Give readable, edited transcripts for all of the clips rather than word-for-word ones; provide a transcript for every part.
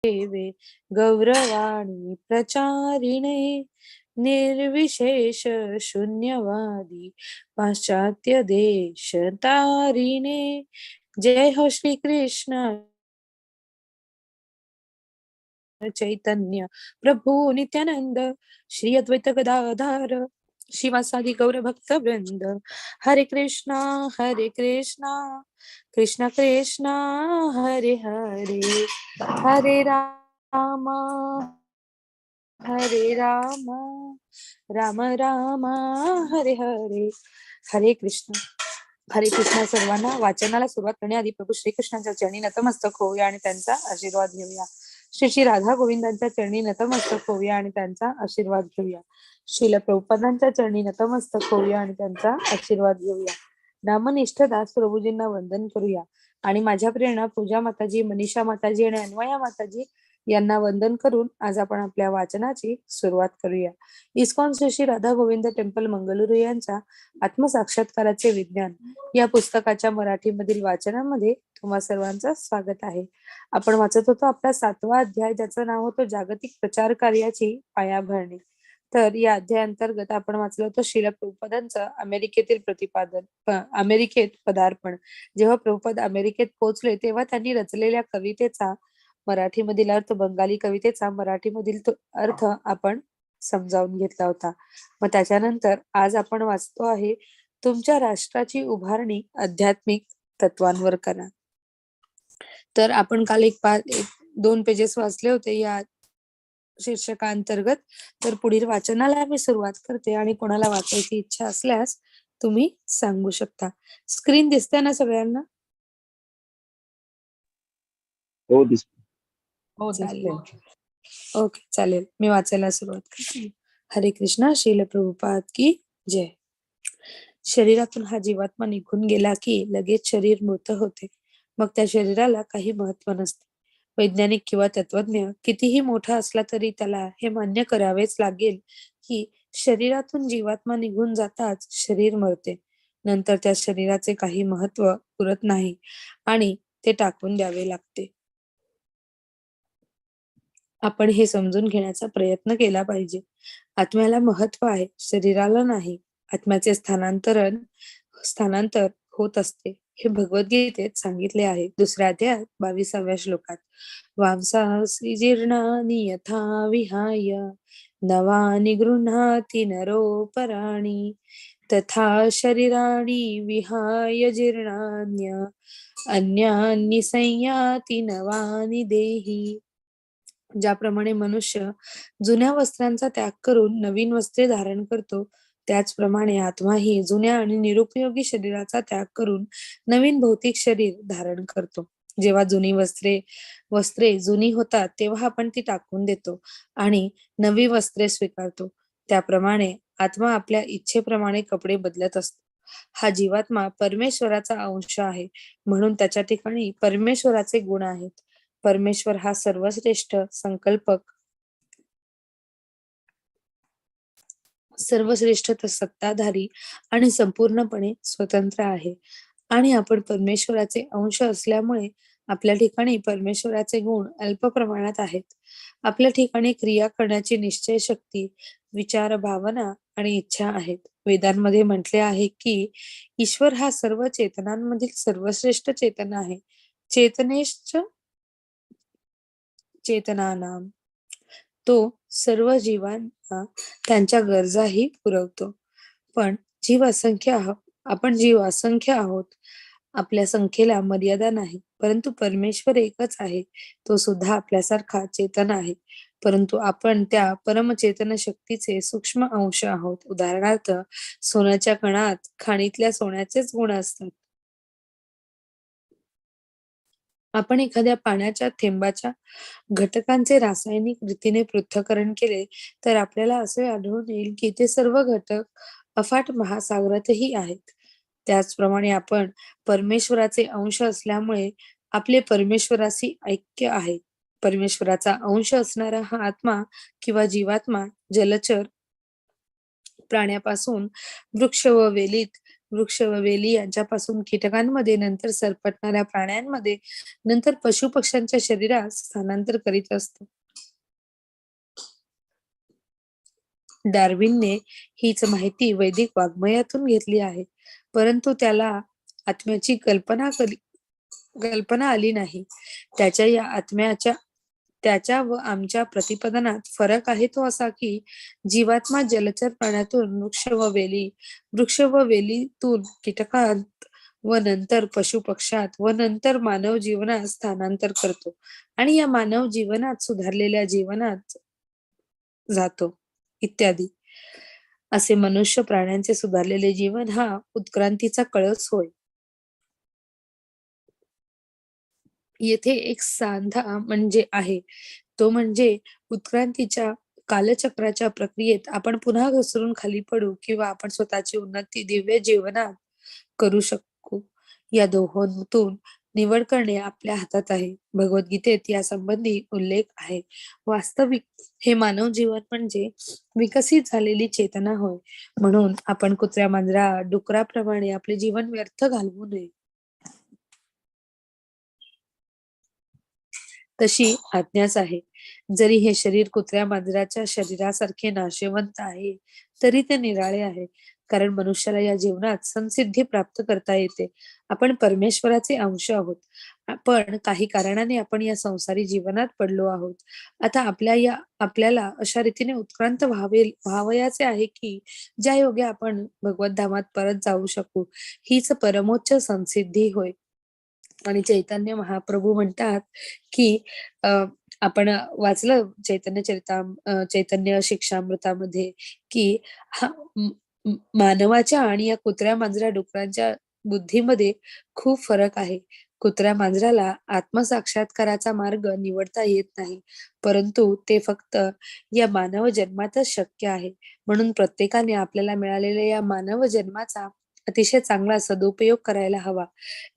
देवे गौरवाणी प्रचारिणे निर्विशेष शून्यवादी पाश्चात्य देश तारिणे. जय हो श्री कृष्ण चैतन्य प्रभु नित्यानंद श्री अद्वैत गदाधर शिवासादि गौर भक्त वृंद. हरे कृष्णा कृष्ण कृष्णा हरे हरे, हरे रामा हरे रामा राम राम हरे हरे. हरे कृष्ण सर्वांना. वाचनाला सुरुवात करण्याआधी प्रभू श्रीकृष्णांच्या चरणी नतमस्तक होऊया आणि त्यांचा आशीर्वाद घेऊया. श्री श्री राधा गोविंदांच्या चरणी नतमस्तक होऊया आणि त्यांचा आशीर्वाद घेऊया. श्रील प्रभुपादांच्या चरणी नतमस्तक होऊया आणि त्यांचा आशीर्वाद घेऊया. नामनिष्ठ दास प्रभूजींना वंदन करूया आणि माझ्या प्रेरणा पूजा माताजी, मनीषा माताजी आणि अन्वया माताजी यांना वंदन करून आज आपण आपल्या वाचनाची सुरुवात करूया. इस्कॉन श्री श्री राधा गोविंद टेम्पल मंगळुरू यांच्या आत्मसाक्षात्काराचे विज्ञान या पुस्तकाच्या मराठीमधील वाचनामध्ये तुम्हा सर्वांचं स्वागत आहे. आपण वाचत होतो आपला 7वा अध्याय, ज्याचं नाव होतं जागतिक प्रचार कार्याची पायाभरणी. तर या अध्यायाअंतर्गत आपण वाचलं होतं श्रील प्रभुपादांचं अमेरिकेत पदार्पण. जेव्हा प्रभुपाद अमेरिकेत पोहोचले तेव्हा त्यांनी रचलेल्या कवितेचा मराठीमधील अर्थ, बंगाली कवितेचा मराठीमधील अर्थ आपण समजावून घेतला होता. मग त्याच्यानंतर आज आपण वाचतो आहे तुमच्या राष्ट्राची उभारणी आध्यात्मिक तत्वांवर करा. तर आपण काल एक 2 पेजेस वाचले होते या शीर्षकांतर्गत. तर पुढील वाचनाला मी सुरुवात करते आणि कोणाला वाचायची इच्छा असल्यास तुम्ही सांगू शकता. स्क्रीन दिसते ना सगळ्यांना? हो दिसते. चालेल. ओके, चालेल. मी वाचायला सुरुवात करते. हरे कृष्णा. श्रील प्रभुपाद की जय. शरीरातून हा जीवात्मा निघून गेला की लगेच शरीर मृत होते. मग त्या शरीराला काही महत्व नसते. वैज्ञानिक किंवा तत्वज्ञ कितीही मोठा असला तरी त्याला हे मान्य करावेच लागेल की शरीरातून जीवात्मा निघून जाताच शरीर मरते. नंतर त्या शरीराचे काही महत्व उरत नाही आणि ते टाकून द्यावे लागते. आपण हे समजून घेण्याचा प्रयत्न केला पाहिजे. आत्म्याला महत्व आहे, शरीराला नाही. आत्म्याचे स्थानांतर होत असते हे भगवद्गीतेत सांगितले आहे. 2ऱ्या अध्यायात 22व्या श्लोकात. वांसांसि जीर्णानि यथा विहाय नवानि गृह्णाति नरोपराणि तथा शरीराणि विहाय जीर्णान्य अन्यानि संयाति नवानि देही. ज्याप्रमाणे मनुष्य जुन्या वस्त्रांचा त्याग करून नवीन वस्त्रे धारण करतो, त्याचप्रमाणे आत्माही जुन्या आणि निरुपयोगी शरीराचा त्याग करून नवीन भौतिक शरीर धारण करतो. जेव्हा वस्त्रे जुनी होतात तेव्हा आपण ती टाकून देतो आणि नवी वस्त्रे स्वीकारतो. त्याप्रमाणे आत्मा आपल्या इच्छेप्रमाणे कपडे बदलत असतो. हा जीवात्मा परमेश्वराचा अंश आहे, म्हणून त्याच्या ठिकाणी परमेश्वराचे गुण आहेत. परमेश्वर हा सर्वश्रेष्ठ संकल्पक, सर्वश्रेष्ठ सत्ताधारी आणि संपूर्णपणे स्वतंत्र आहे. आणि आपण परमेश्वराचे अंश असल्यामुळे आपल्या ठिकाणी परमेश्वराचे गुण अल्प प्रमाणात आहेत. आपल्या ठिकाणी क्रिया करण्याची निश्चय शक्ती, विचार, भावना आणि इच्छा आहेत. वेदांमध्ये म्हटले आहे की ईश्वर हा सर्व चेतनांमधील सर्वश्रेष्ठ चेतना आहे. चेतनेश्च चेतनानाम. तो सर्व जीवांना त्यांच्या गरजाही पुरवतो. पण आपण जीव असंख्य आहोत. आपल्या संख्येला मर्यादा नाही, परंतु परमेश्वर एकच आहे. तो सुद्धा आपल्यासारखा चेतन आहे, परंतु आपण त्या परमचेतन शक्तीचे सूक्ष्म अंश आहोत. उदाहरणार्थ, सोन्याच्या कणात खाणीतल्या सोन्याचेच गुण असतात. आपण एखाद्या पाण्याच्या थेंबाच्या घटकांचे रासायनिक रीतीने पृथक्करण केले तर आपल्याला असे आढळून येईल की ते सर्व घटक अफाट महासागरातही आहेत. त्याचप्रमाणे आपण परमेश्वराचे अंश असल्यामुळे आपले परमेश्वराशी ऐक्य आहे. परमेश्वराचा अंश असणारा हा आत्मा किंवा जीवात्मा जलचर प्राण्यापासून वृक्ष व वेलीत वृक्ष व वेली यांच्यापासून कीटकांमध्ये, नंतर सरपटणाऱ्या प्राण्यांमध्ये, नंतर पशुपक्ष्यांच्या शरीरात स्थानांतर करीत असतो. डार्विनने हीच माहिती वैदिक वाङ्मयातून घेतली आहे, परंतु त्याला आत्म्याची कल्पना आली नाही. त्याच्या व आमच्या प्रतिपादनात फरक आहे तो असा की जीवात्मा जलचर प्राण्यातून वृक्ष व वेलीतून कीटकात व नंतर पशुपक्षात व नंतर मानव जीवनात स्थानांतर करतो आणि या मानव जीवनात सुधारलेल्या जीवनात जातो इत्यादी. असे मनुष्य प्राण्यांचे सुधारलेले जीवन हा उत्क्रांतीचा कळस होय. येथे एक सांधा म्हणजे आहे, तो म्हणजे उत्क्रांतीच्या कालचक्राच्या प्रक्रियेत आपण पुन्हा घसरून खाली पडू किंवा आपण स्वतःची उन्नती दिव्य जीवनात करू शकू. या दोहोंतून निवड करणे आपल्या हातात आहे. भगवद्गीतेत यासंबंधी उल्लेख आहे. वास्तविक हे मानव जीवन म्हणजे विकसित झालेली चेतना होय. म्हणून आपण कुत्र्या, मांजरा, डुकराप्रमाणे आपले जीवन व्यर्थ घालवू नये. तशी आज्ञाच आहे. जरी हे शरीर कुत्र्या मांजराच्या शरीरासारखे नाशवंत आहे, तरी ते निराळे आहे. कारण मनुष्याला या जीवनात संसिद्धी प्राप्त करता येते. आपण परमेश्वराचे अंश आहोत. पण काही कारणाने आपण या संसारी जीवनात पडलो आहोत. आता आपल्याला अशा रीतीने उत्क्रांत व्हावयाचे आहे की ज्या योगे आपण भगवत धामात परत जाऊ शकू. हीच परमोच्च संसिद्धी होय. आणि चैतन्य महाप्रभू म्हणतात की अ, आपण वाचलं चैतन्य शिक्षामृतामध्ये की हा मानवाच्या आणि या कुत्र्या मांजरा डुकरांच्या बुद्धीमध्ये खूप फरक आहे. कुत्र्या मांजराला आत्मसाक्षात्काराचा मार्ग निवडता येत नाही, परंतु ते फक्त या मानव जन्मातच शक्य आहे. म्हणून प्रत्येकाने आपल्याला मिळालेल्या या मानव जन्माचा अतिशय चांगला सदुपयोग करायला हवा.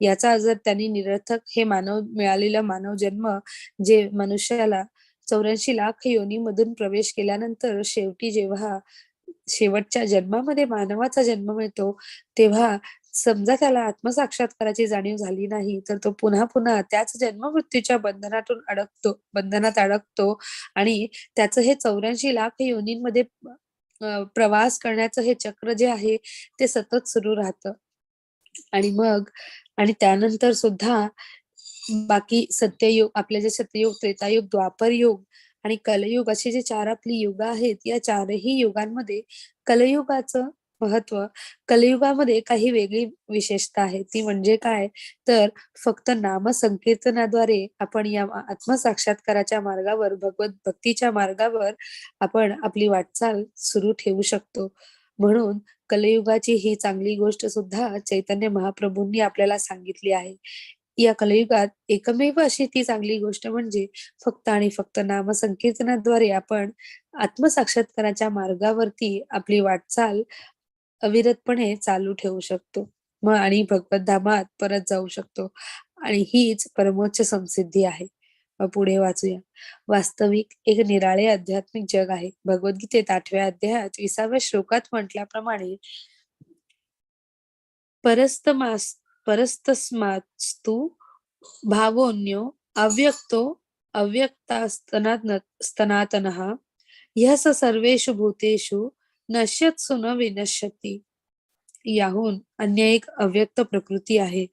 याचा जर त्यांनी निरर्थक हे मिळालेला मानव जन्म जे मनुष्याला 84 लाख योनीमधून प्रवेश केल्यानंतर शेवटी जेव्हा शेवटच्या जन्मामध्ये मानवाचा जन्म मिळतो, तेव्हा समजा त्याला आत्मसाक्षात्काराची जाणीव झाली नाही, तर तो पुन्हा-पुन्हा त्याच जन्म-मृत्यूच्या बंधनात अडकतो आणि त्याचं हे 84 लाख योनींमध्ये प्रवास करण्याचं हे चक्र जे आहे, ते सतत सुरू राहतं. आणि मग आणि त्यानंतर सुद्धा बाकी आपले जे सत्ययुग, त्रेतायुग, द्वापरयुग आणि कलयुग असे जे 4 आपली युग आहेत, या 4ही युगांमध्ये कलयुगाचं महत्त्व कलियुगामध्ये काही वेगळी विशेषता आहे. ती म्हणजे काय? तर फक्त नामसंकीर्तनाद्वारे आपण या आत्मसाक्षात्काराच्या मार्गावर, भगवत भक्तीच्या मार्गावर आपण आपली वाटचाल सुरू ठेवू शकतो. म्हणून कलियुगाची ही चांगली गोष्ट सुद्धा चैतन्य महाप्रभूंनी आपल्याला सांगितली आहे. या कलियुगात एकमेव अशी ती चांगली गोष्ट म्हणजे फक्त आणि फक्त नामसंकीर्तनाद्वारे आपण आत्मसाक्षात्काराच्या मार्गावरती आपली वाटचाल अविरतपणे चालू ठेवू शकतो. मग आणि भगवत धामात परत जाऊ शकतो आणि हीच परमोच्च संसिद्धी आहे. मग पुढे वाचूया. वास्तविक एक निराळे आध्यात्मिक जग आहे. भगवद्गीतेत 8व्या अध्यायात 20व्या श्लोकात म्हटल्याप्रमाणे परस्तमास परस्तस्मात्स्तु भावोऽन्यो अव्यक्तो स्तनातनः ह्यः स सर्वेषु भूतेषु नश्यत्सु न विनश्यति. याहून अन्य एक अव्यक्त प्रकृती आहे,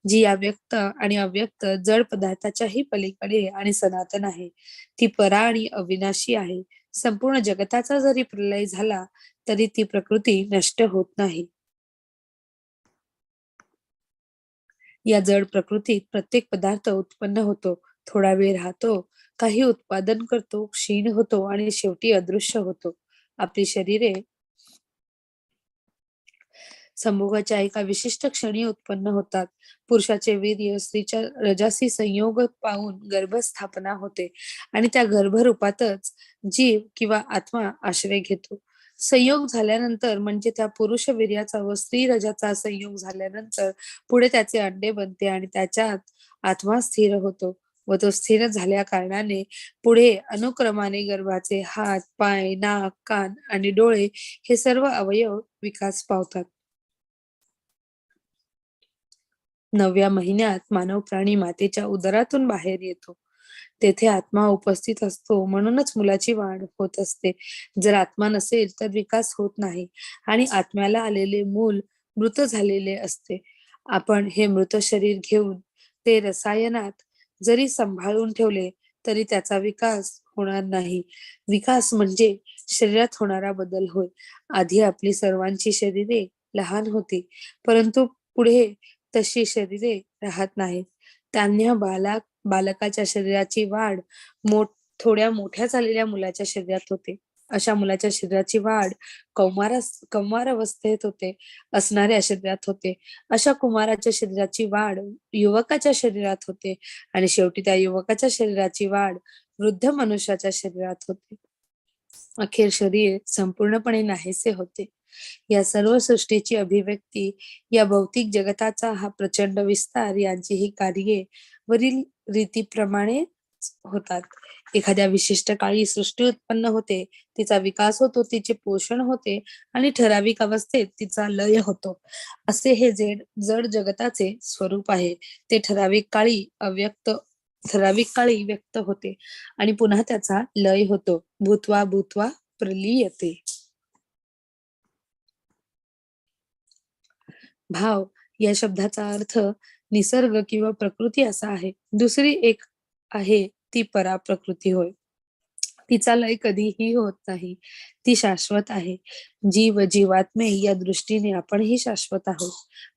जी अव्यक्त आणि अव्यक्त जड पदार्थाच्याही पलीकडे आणि सनातन आहे. ती परा आणि अविनाशी आहे. संपूर्ण जगताचा जरी प्रलय झाला, तरी ती प्रकृती नष्ट होत नाही. या जड प्रकृतीत प्रत्येक पदार्थ उत्पन्न होतो, थोडा वेळ राहतो, काही उत्पादन करतो, क्षीण होतो आणि शेवटी अदृश्य होतो. आपली शरीरे संभोगाच्या एका विशिष्ट क्षणी उत्पन्न होतात. पुरुषाचे वीर्य स्त्रीच्या रजाशी संयोग पावून गर्भस्थापना होते आणि त्या गर्भरूपातच जीव किंवा आत्मा आश्रय घेतो. संयोग झाल्यानंतर म्हणजे त्या पुरुष वीर्याचा व स्त्री रजाचा संयोग झाल्यानंतर पुढे त्याचे अंडे बनते आणि त्याच्यात आत्मा स्थिर होतो व तो स्थिर झाल्या कारणाने पुढे अनुक्रमाने गर्भाचे हात, पाय, नाक, कान आणि डोळे हे सर्व अवयव विकास पावतात. 9व्या महिन्यात मानव प्राणी मातेच्या उदरातून बाहेर येतो. तेथे आत्मा उपस्थित असतो, म्हणूनच मुलाची वाढ होत असते. जर आत्मा नसेल तर विकास होत नाही आणि आत्म्याला आलेले मूल मृत झालेले असते. आपण हे मृत शरीर घेऊन ते रसायनात जरी सांभाळून ठेवले तरी त्याचा विकास होणार नाही. विकास म्हणजे शरीरात होणारा बदल होय. आधी आपली सर्वांची शरीरे लहान होती, परंतु पुढे तशी शरीरे राहत नाहीत. त्यांना बालकाच्या शरीराची वाढ मोठ थोड्या मोठ्या झालेल्या मुलाच्या शरीरात होते. अशा मुलाच्या शरीराची वाढ कौमार अवस्थेत असणाऱ्या शरीरात होते. अशा कुमाराच्या शरीराची वाढ युवकाच्या शरीरात होते आणि शेवटी त्या युवकाच्या शरीराची वाढ वृद्ध मनुष्याच्या शरीरात होते. अखेर शरीर संपूर्णपणे नाहीसे होते. या सर्व सृष्टीची अभिव्यक्ती, या भौतिक जगताचा हा प्रचंड विस्तार यांची ही कार्ये वरील रीतीप्रमाणे होतात. एखाद्या विशिष्ट काळी सृष्टी उत्पन्न होते, तिचा विकास होतो, तिचे पोषण होते आणि ठराविक अवस्थेत तिचा लय होतो. असे हे जड जगताचे स्वरूप आहे. ते ठराविक काळी व्यक्त होते आणि पुन्हा त्याचा लय होतो. भूत्वा भूत्वा प्रलीयते. भाव या शब्दाचा अर्थ निसर्ग किंवा प्रकृती असा आहे. दुसरी एक आहे ती पराप्रकृती होय. तिचा लय कधीही होत नाही. ती शाश्वत आहे. जीव जीवात्मे या दृष्टीने आपणही शाश्वत आहोत.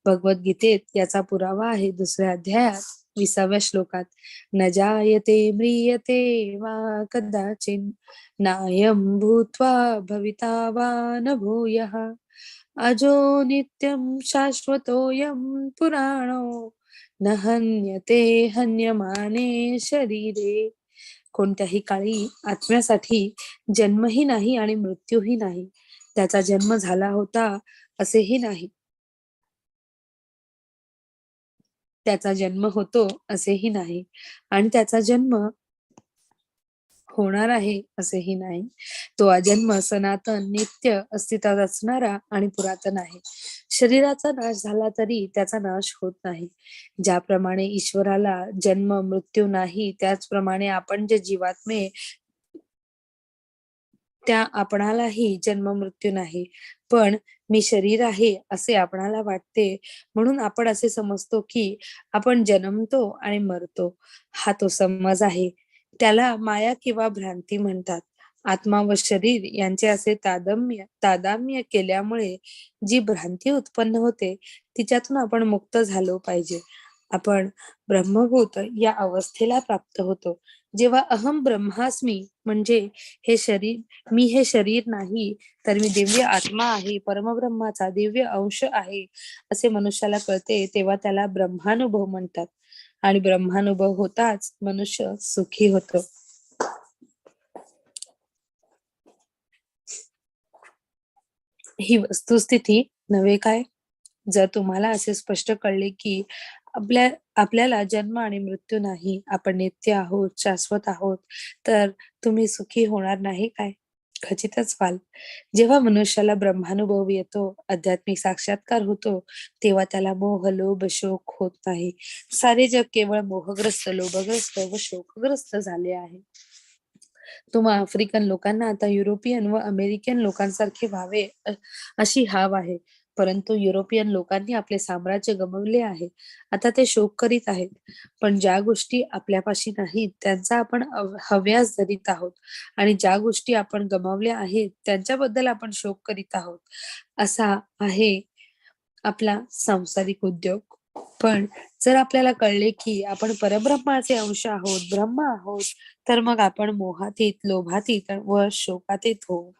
भगवद्गीतेत याचा पुरावा आहे. 2ऱ्या अध्यायात 20व्या श्लोकात, न जायते म्रियते वा कदाचिन नायं भूत्वा भविता वा न भूयः अजो नित्यं शाश्वतोऽयं पुराणो न हन्यते हन्यमाने शरीरे. कोणत्याही काळी आत्म्यासाठी जन्मही नाही आणि मृत्यूही नाही. त्याचा जन्म झाला होता असेही नाही, त्याचा जन्म होतो असेही नाही आणि त्याचा जन्म होणार आहे असेही नाही. तो अजन्म, सनातन, नित्य अस्तित्वात असणारा आणि पुरातन आहे. शरीराचा नाश झाला तरी त्याचा नाश होत नाही. ज्याप्रमाणे ईश्वराला जन्म मृत्यू नाही, त्याचप्रमाणे आपण जे जीवात्मे त्या आपणालाही जन्म मृत्यू नाही. पण मी शरीर आहे असे आपणाला वाटते, म्हणून आपण असे समजतो की आपण जन्मतो आणि मरतो. हा तो समज आहे. त्याला माया किंवा भ्रांती म्हणतात. आत्मा व शरीर यांचे असे तादात्म्य केल्यामुळे जी भ्रांती उत्पन्न होते, तिच्यातून आपण मुक्त झालो पाहिजे. आपण ब्रह्मभूत या अवस्थेला प्राप्त होतो. जेव्हा अहम ब्रह्मास्मी म्हणजे मी हे शरीर नाही, तर मी दिव्य आत्मा आहे, परमब्रह्माचा दिव्य अंश आहे, असे मनुष्याला कळते, तेव्हा त्याला ब्रह्मानुभव म्हणतात. आणि ब्रह्मानुभव होताच मनुष्य सुखी होतो. ही वस्तुस्थिती नव्हे काय? जर तुम्हाला असे स्पष्ट कळले की आपल्याला जन्म आणि मृत्यू नाही, आपण नित्य आहोत, शाश्वत आहोत, तर तुम्ही सुखी होणार नाही काय? खचितच व्हाल. जेव्हा मनुष्याला ब्रह्मानुभव येतो, आध्यात्मिक साक्षात्कार होतो, तेव्हा त्याला मोह, लोभ, शोक होत नाही. सारे जग केवळ मोहग्रस्त, लोभग्रस्त व शोकग्रस्त झाले आहे. तुम्हा आफ्रिकन लोकांना आता युरोपियन व अमेरिकन लोकांसारखे व्हावे अशी हाव आहे. परंतु युरोपियन लोकांनी आपले साम्राज्य गमावले आहे. आता ते शोक करीत आहेत. पण ज्या गोष्टी आपल्यापाशी नाहीत त्यांचा आपण हव्यास धरीत आहोत आणि ज्या गोष्टी आपण गमावल्या आहेत त्यांच्याबद्दल आपण शोक करीत आहोत. असा आहे आपला सांसारिक उद्योग. पण जर आपल्याला कळले की आपण परब्रह्माचे अंश आहोत, ब्रह्म आहोत, तर मग आपण मोहातीत, लोभातीत व शोकातीत होऊ.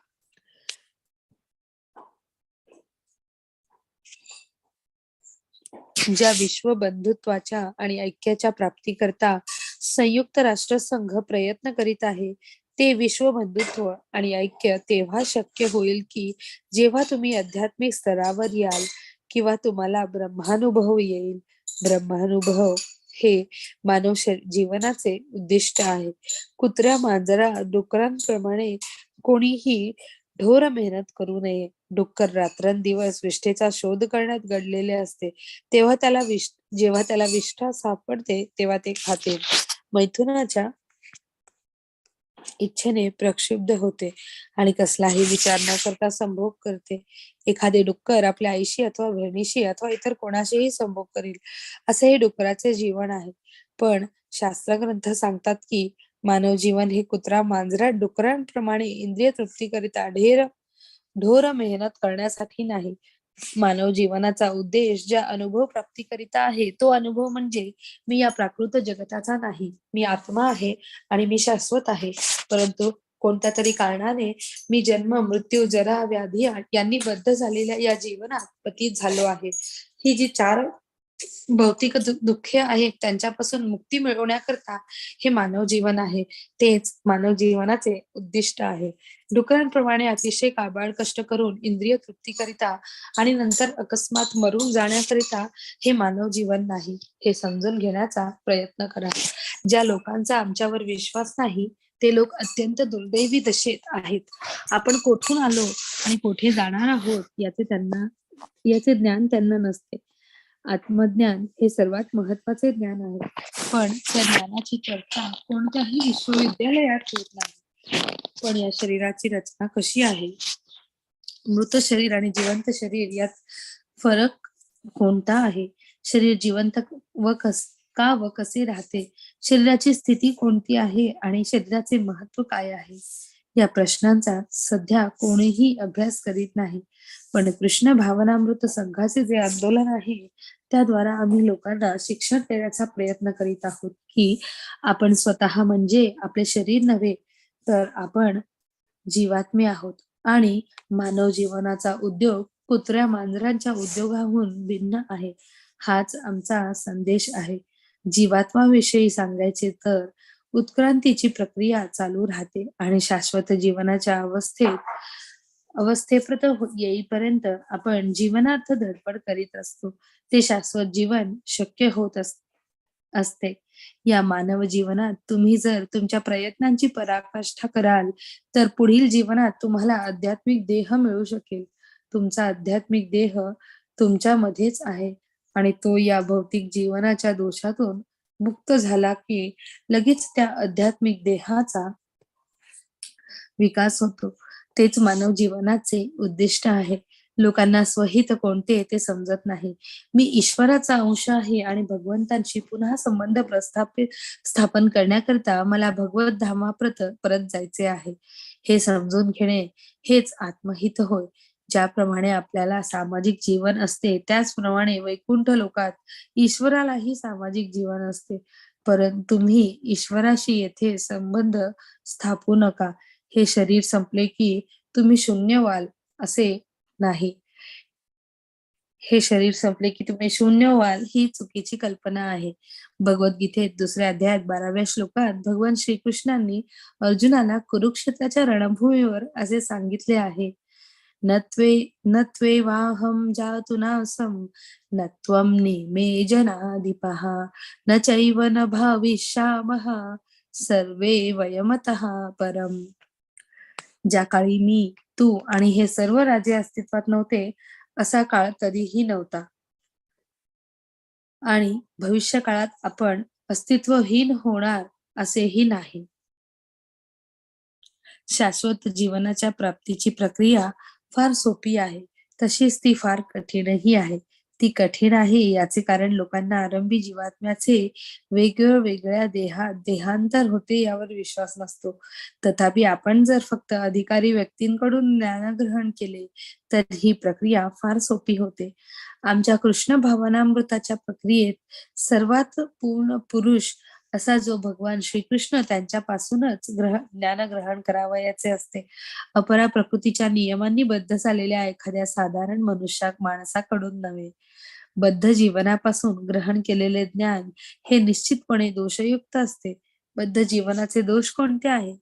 ज्या विश्व बंधुत्वाच्या आणि ऐक्याच्या प्राप्तीकरता संयुक्त राष्ट्रसंघ प्रयत्न करीत आहे, ते विश्व बंधुत्व आणि ऐक्य तेव्हा शक्य होईल की जेव्हा तुम्ही आध्यात्मिक स्तरावर याल किंवा तुम्हाला ब्रह्मानुभव येईल. ब्रह्मानुभव हे मानव जीवनाचे उद्दिष्ट आहे. कुत्र्या, मांजरा, डुकरांप्रमाणे कोणीही ढोर मेहनत करू नये. डुक्कर रात्रंदिवस विष्ठेचा शोध करण्यात गडलेले असते. जेव्हा त्याला विष्ठा सापडते तेव्हा ते खाते. मैथुनाच्या इच्छेने प्रक्षुब्ध होते आणि कसलाही विचार न करता संभोग करते. एखादे डुक्कर आपल्या आईशी अथवा बहिणीशी अथवा इतर कोणाशीही संभोग करील, असे हे डुकराचे जीवन आहे. पण शास्त्रग्रंथ सांगतात की मानव जीवन हे कुत्रा मांजरा डुकरांप्रमाणे इंद्रिय तृप्तीकरिता ढोर मेहनत करण्यासाठी नाही. मानव जीवनाचा उद्देश ज्या अनुभव प्राप्तीकरिता आहे तो अनुभव म्हणजे मी या प्राकृत जगताचा नाही, मी आत्मा आहे आणि मी शाश्वत आहे. परंतु कोणत्या तरी कारणाने मी जन्म मृत्यू जरा व्याधी यांनी बद्ध झालेल्या या जीवनात पतीत झालो आहे. ही जी चार भौतिक दुःखे आहेत त्यांच्यापासून मुक्ती मिळवण्याकरता हे मानव जीवन आहे. तेच मानव जीवनाचे उद्दिष्ट आहे. डुकरांप्रमाणे अतिशय काबाड कष्ट करून इंद्रिय तृप्तीकरिता आणि नंतर अकस्मात मरून जाण्याकरिता हे मानव जीवन नाही, हे समजून घेण्याचा प्रयत्न करा. ज्या लोकांचा आमच्यावर विश्वास नाही ते लोक अत्यंत दुर्दैवी दशेत आहेत. आपण कोठून आलो आणि कोठे जाणार आहोत याचे ज्ञान त्यांना नसते. आत्मज्ञान हे सर्वात महत्वाचे ज्ञान आहे. पण त्या ज्ञानाची चर्चा कोणत्याही विश्वविद्यालयात होत नाही. पण या शरीराची रचना कशी आहे, मृत शरीर आणि जिवंत शरीर यात फरक कोणता आहे, शरीर जिवंत का व कसे राहते, शरीराची स्थिती कोणती आहे आणि शरीराचे महत्व काय आहे, या प्रश्नांचा सध्या कोणीही अभ्यास करीत नाही. पण कृष्ण भावनामृत संघाचे जे आंदोलन आहे त्याद्वारा आम्ही लोकांना शिक्षण देण्याचा प्रयत्न करीत आहोत की आपण स्वतः म्हणजे आपले शरीर नव्हे, तर आपण जीवात्मे आहोत आणि मानव जीवनाचा उद्योग कुत्र्या मांजरांच्या उद्योगाहून भिन्न आहे. हाच आमचा संदेश आहे. जीवात्माविषयी सांगायचे तर उत्क्रांतीची प्रक्रिया चालू राहते आणि शाश्वत जीवनाच्या अवस्थेप्रत येईपर्यंत आपण जीवनार्थ धडपड करीत असतो. ते शाश्वत जीवन शक्य होत असते. या मानव जीवनात तुम्ही जर तुमच्या प्रयत्नांची पराकाष्ठा कराल तर पुढील जीवनात तुम्हाला आध्यात्मिक देह मिळू शकेल. तुमचा आध्यात्मिक देह तुमच्यामध्येच आहे आणि तो या भौतिक जीवनाच्या दोषातून मुक्त झाला की लगेच त्या आध्यात्मिक देहाचा विकास होतो. तेच मानव जीवनाचे उद्दिष्ट आहे. लोकांना स्वहित कोणते ते समजत नाही. मी ईश्वराचा अंश आहे आणि भगवंतांशी पुन्हा संबंध स्थापन करण्याकरता मला भगवत धामाप्रत परत जायचे आहे, हे समजून घेणे हेच आत्महित होय. ज्याप्रमाणे आपल्याला सामाजिक जीवन असते त्याचप्रमाणे वैकुंठ लोकात ईश्वरालाही सामाजिक जीवन असते. परंतु तुम्ही ईश्वराशी येथे संबंध स्थापू नका. हे शरीर संपले की तुम्ही शून्य व्हाल असे नाही. हे शरीर संपले की तुम्ही शून्य व्हाल ही चुकीची कल्पना आहे. भगवद्गीतेत 2ऱ्या अध्यायात 12व्या श्लोकात भगवान श्रीकृष्णांनी अर्जुनाला कुरुक्षेत्राच्या रणभूमीवर असे सांगितले आहे, न त्वेवाहं जातु नासं न त्वं नेमे जनाधिपः न चैव न भविष्यामः सर्वे वयमतः परम. ज्या काळी मी, तू आणि हे सर्व राजे अस्तित्वात नव्हते असा काळ कधीही नव्हता आणि भविष्य काळात आपण अस्तित्वहीन होणार असेही नाही. शाश्वत जीवनाच्या प्राप्तीची प्रक्रिया फार सोपी आहे, तशीच ती फार कठीणही आहे. ती कठीण आहे याचे कारण लोकांना आरंभी जीवात्म्याचे वेगवेगळ्या देहांतर होते यावर विश्वास नसतो. तथापि आपण जर फक्त अधिकारी व्यक्तींकडून ज्ञानग्रहण केले तर ही प्रक्रिया फार सोपी होते. आमच्या कृष्ण भावनामृताच्या प्रक्रियेत सर्वात पूर्ण पुरुष असा जो भगवान श्रीकृष्ण त्यांच्यापासूनच ज्ञान ग्रहण करावयाचे असते. अपरा प्रकृतीच्या नियमांनी बद्ध झालेल्या एखाद्या साधारण माणसाकडून नव्हे. बद्ध जीवनापासून ग्रहण केलेले ज्ञान हे निश्चितपणे दोषयुक्त असते. बद्ध जीवनाचे दोष कोणते आहेत?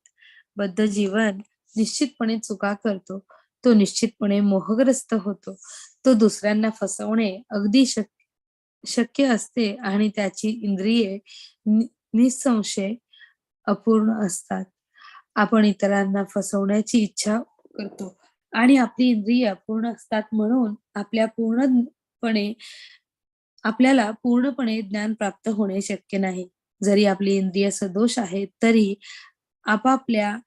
बद्ध जीवन निश्चितपणे चुका करतो. तो निश्चितपणे मोहग्रस्त होतो. तो दुसऱ्यांना फसवणे अगदी शक्य असते आणि त्याची इंद्रिये निसंशय अपूर्ण असतात. आपण इतरांना फसवण्याची इच्छा करतो आणि आपली इंद्रिय पूर्ण असतात म्हणून आपल्याला पूर्णपणे ज्ञान प्राप्त होणे शक्य नाही. जरी आपली इंद्रिय सदोष आहेत तरी आपापल्या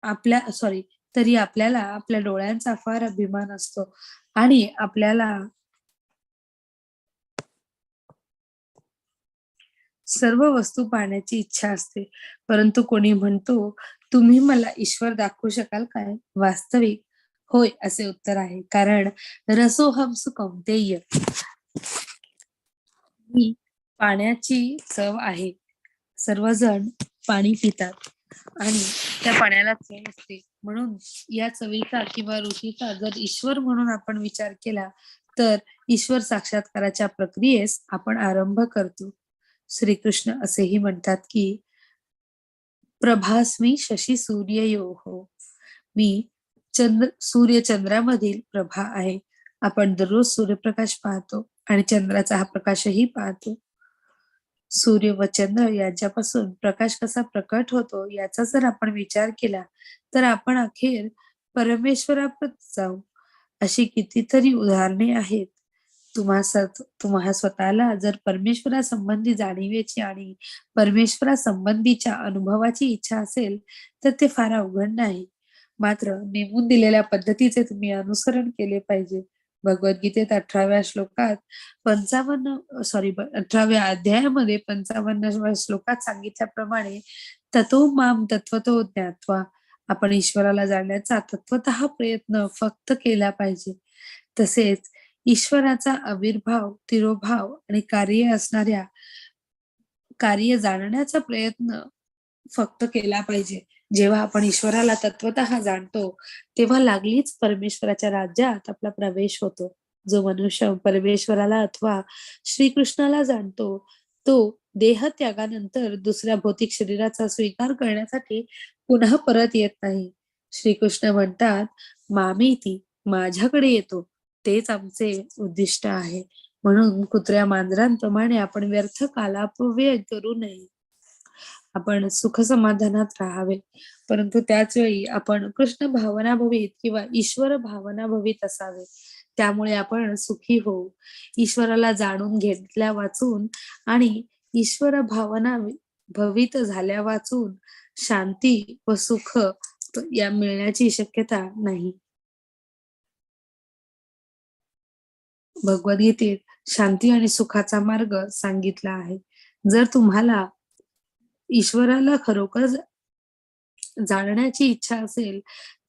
आपल्या सॉरी तरी आपल्याला आपल्या डोळ्यांचा फार अभिमान असतो आणि आपल्याला सर्व वस्तू पाहण्याची इच्छा असते. परंतु कोणी म्हणतो, "तुम्ही मला ईश्वर दाखवू शकाल काय?" वास्तविक होय असे उत्तर आहे. कारण रसोहंस कौंतेय, ही पाण्याची चव आहे. सर्वजण पाणी पितात आणि त्या पाण्याला चव असते. म्हणून या चवीचा किंवा रुचीचा जर ईश्वर म्हणून आपण विचार केला, तर ईश्वर साक्षात्काराच्या प्रक्रियेस आपण आरंभ करतो. श्रीकृष्ण असेही म्हणतात, की प्रभास्मी शशी सूर्ययोः. मी सूर्य-चंद्रामधील प्रभा आहे. आपण दररोज सूर्यप्रकाश पाहतो आणि चंद्राचा हा प्रकाशही पाहतो. सूर्य व चंद्र यांच्यापासून प्रकाश कसा प्रकट होतो याचा जर आपण विचार केला, तर आपण अखेर परमेश्वराप्रत जाऊ. अशी कितीतरी उदाहरणे आहेत. तुम्हा स्वतःला जर परमेश्वरासंबंधी जाणीवेची आणि परमेश्वरासंबंधीच्या अनुभवाची इच्छा असेल, तर ते फार अवघड नाही. मात्र नेमून दिलेल्या पद्धतीचे तुम्ही अनुसरण केले पाहिजे. भगवद्गीतेत 18व्या श्लोकात 18व्या अध्यायामध्ये 55व्या श्लोकात सांगितल्याप्रमाणे ततो माम तत्वतो ज्ञात्वा, आपण ईश्वराला जाणण्याचा तत्वतः प्रयत्न फक्त केला पाहिजे. तसेच ईश्वराचा आविर्भाव, तिरोभाव आणि कार्य जाणण्याचा प्रयत्न फक्त केला पाहिजे. जेव्हा आपण ईश्वराला तत्वतः जाणतो, तेव्हा लागलीच परमेश्वराच्या राज्यात आपला प्रवेश होतो. जो मनुष्य परमेश्वराला अथवा श्रीकृष्णाला जाणतो, तो देहत्यागानंतर दुसऱ्या भौतिक शरीराचा स्वीकार करण्यासाठी पुन्हा परत येत नाही. श्रीकृष्ण म्हणतात, "मामेती", माझ्याकडे येतो. तेच आमचे उद्दिष्ट आहे. म्हणून कुत्र्या मांजरांप्रमाणे आपण व्यर्थ कालापव्यय करू नये. आपण सुख समाधानात राहावे, परंतु त्याच वेळी आपण कृष्ण भावना भवीत किंवा ईश्वर भावना भवीत असावे. त्यामुळे आपण सुखी होऊ. ईश्वराला जाणून घेतल्या वाचून आणि ईश्वर भावना भवित झाल्या वाचून शांती व सुख या मिळण्याची शक्यता नाही. भगवद्गीतेत शांती आणि सुखाचा मार्ग सांगितला आहे. जर तुम्हाला ईश्वराला खरोखर जाणण्याची इच्छा असेल,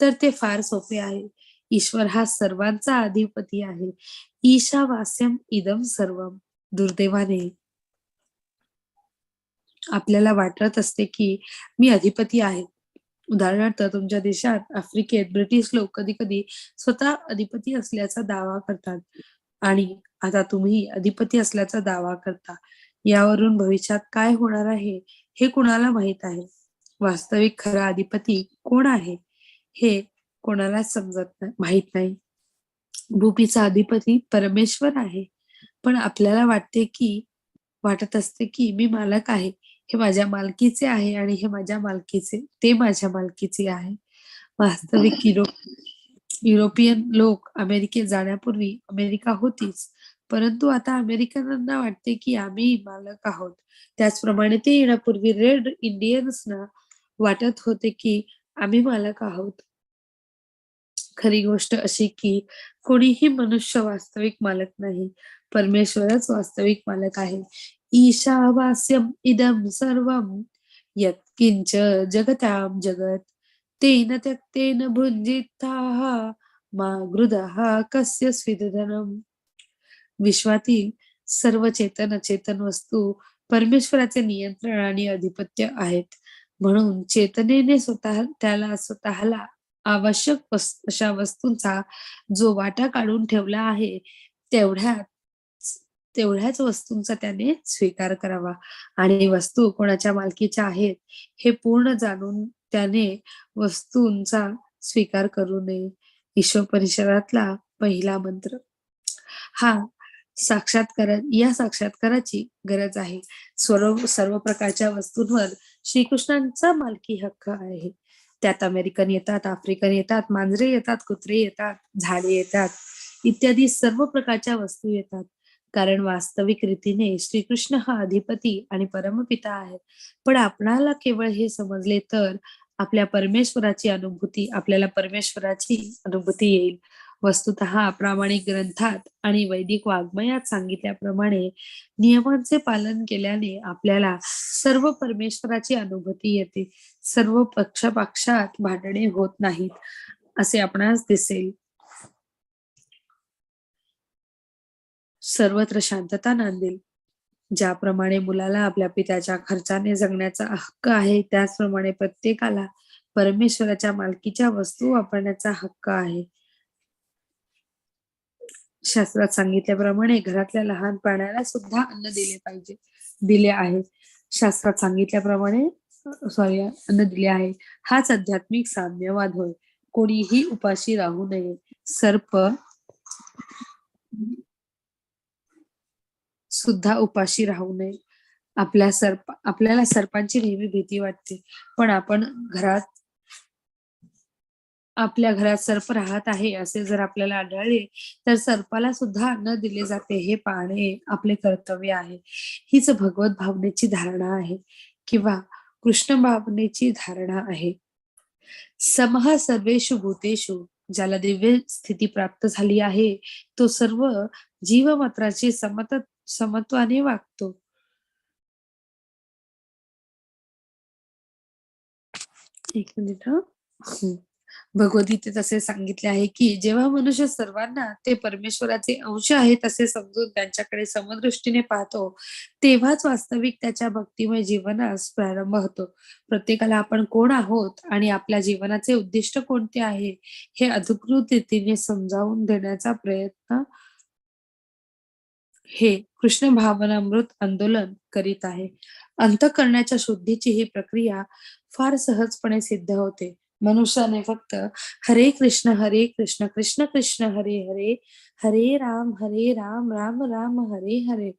तर ते फार सोपे आहे. ईश्वर हा सर्वांचा अधिपती आहे. ईशावास्यम इदम सर्वम. दुर्दैवाने आपल्याला वाटत असते की मी अधिपती आहे. उदाहरणार्थ तुमच्या देशात आफ्रिकेत ब्रिटिश लोक कधी कधी स्वतः अधिपती असल्याचा दावा करतात आणि आता तुम्ही अधिपती असल्याचा दावा करता. यावरून भविष्यात काय होणार आहे हे कुणाला माहित आहे? वास्तविक खरा अधिपती कोण आहे हे कोणालाच माहित नाही. भूमीचा अधिपती परमेश्वर आहे. पण आपल्याला वाटत असते की मी मालक आहे. हे माझ्या मालकीचे आहे आणि ते माझ्या मालकीचे आहे. वास्तविक युरोपियन लोक अमेरिकेत जाण्यापूर्वी अमेरिका होतीच. परंतु आता अमेरिकनांना वाटते की आम्ही मालक आहोत. त्याचप्रमाणे ते येण्यापूर्वी रेड इंडियन्सना वाटत होते की आम्ही मालक आहोत. खरी गोष्ट अशी की कोणीही मनुष्य वास्तविक मालक नाही. परमेश्वरच वास्तविक मालक आहे. ईशावास्यम इदम सर्वम यत्किंच जगतां जगत तेन त्यक्तेन भुंजिताः मा गृधः कस्य स्विदधनम्. विश्वातील सर्व चेतन अचेतन वस्तू परमेश्वराचे नियंत्रण आणि अधिपत्य आहेत. म्हणून चेतनेने स्वतःला आवश्यक अशा वस्तूंचा जो वाटा काढून ठेवला आहे, तेवढ्याच तेवढ्याच वस्तूंचा त्याने स्वीकार करावा आणि वस्तू कोणाच्या मालकीच्या आहेत हे पूर्ण जाणून त्याने वस्तूंचा स्वीकार करू नये. ईशोपनिषदातला पहिला मंत्र. हा या साक्षात्काराची गरज आहे. सर्व प्रकारच्या वस्तूंवर श्रीकृष्णांचा मालकी हक्क आहे. त्यात अमेरिकन येतात, आफ्रिकन येतात, मांजरे येतात, कुत्रे येतात, झाडे येतात, इत्यादी सर्व प्रकारच्या वस्तू येतात. कारण वास्तविक रीतीने श्रीकृष्ण हा अधिपती आणि परमपिता आहे. पण आपणाला केवळ हे समजले तर आपल्याला परमेश्वराची अनुभूती येईल. वस्तुतः प्रामाणिक ग्रंथात आणि वैदिक वाङ्मयात सांगितल्याप्रमाणे नियमांचे पालन केल्याने आपल्याला सर्व परमेश्वराची अनुभूती येते. सर्व पक्षात भांडणे होत नाहीत, असे आपणास दिसेल. सर्वत्र शांतता नांदेल. ज्याप्रमाणे मुलाला आपल्या पित्याच्या खर्चाने जगण्याचा हक्क आहे, त्याचप्रमाणे प्रत्येकाला परमेश्वराच्या मालकीच्या वस्तू वापरण्याचा हक्क आहे. शास्त्रात सांगितल्याप्रमाणे घरातल्या लहान प्राण्याला सुद्धा अन्न दिले आहे. शास्त्रात सांगितल्याप्रमाणे अन्न दिले आहे. हाच आध्यात्मिक साम्यवाद होय. कोणीही उपाशी राहू नये. सर्प सुद्धा उपाशी राहू नये. आपल्याला सर्पांची नेहमी भीती वाटते, पण आपल्या घरात सर्प राहत आहे असे जर आपल्याला आढळले तर सर्पाला सुद्धा अन्न दिले जाते हे पाहणे आपले कर्तव्य आहे. हीच भगवत भावनेची धारणा आहे किंवा कृष्ण भावनेची धारणा आहे. समः सर्वेषु भूतेषु, ज्याला दिव्य स्थिती प्राप्त झाली आहे तो सर्व जीवमात्राची समत्वाने वागतो. एक मिनिट हा. भगवद्गीतेत असे सांगितले आहे की जेव्हा मनुष्य सर्वांना ते परमेश्वराचे अंश आहेत असे समजून त्यांच्याकडे समदृष्टीने पाहतो, तेव्हाच वास्तविक त्याच्या भक्तिमय जीवनास प्रारंभ होतो. प्रत्येकाला आपण कोण आहोत आणि आपल्या जीवनाचे उद्दिष्ट कोणते आहे हे अधिकृत रीतीने समजावून देण्याचा प्रयत्न हे कृष्ण भावनामृत आंदोलन करीत आहे. अंतःकरणाच्या शुद्धीची ही प्रक्रिया फार सहजपणे सिद्ध होते. मनुष्याने फक्त हरे कृष्ण कृष्ण कृष्ण हरे हरे, हरे राम राम राम हरे हरे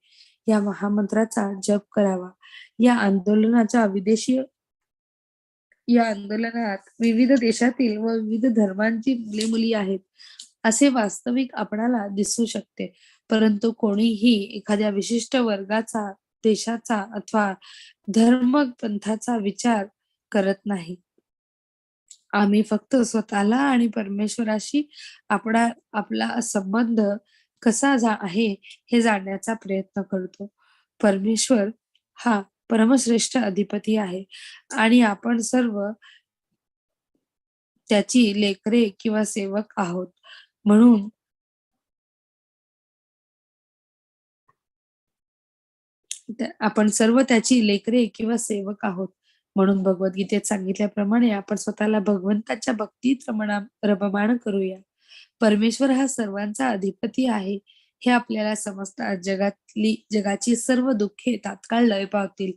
या महामंत्राचा जप करावा. या अंदोलनात विविध देशातील व विविध धर्मांची मुले मुली आहेत असे वास्तविक आपणाला दिसू शकते. परंतु कोणीही एखाद्या विशिष्ट वर्गाचा, देशाचा अथवा धर्मपंथाचा विचार करत नाही. आम्ही फक्त स्वतःला आणि परमेश्वराशी आपला संबंध कसा आहे हे जाणण्याचा प्रयत्न करतो. परमेश्वर हा परमश्रेष्ठ अधिपती आहे आणि आपण सर्व त्याची लेकरे किंवा सेवक आहोत. म्हणून आपण सर्व त्याची लेकरे किंवा सेवक आहोत. म्हणून भगवद्गीतेत सांगितल्याप्रमाणे आपण स्वतःला भगवंताच्या भक्तीत रममाण करूया. परमेश्वर हा सर्वांचा अधिपती आहे हे आपल्याला समजतात. जगाची सर्व दुःखे तात्काळ लय पावतील.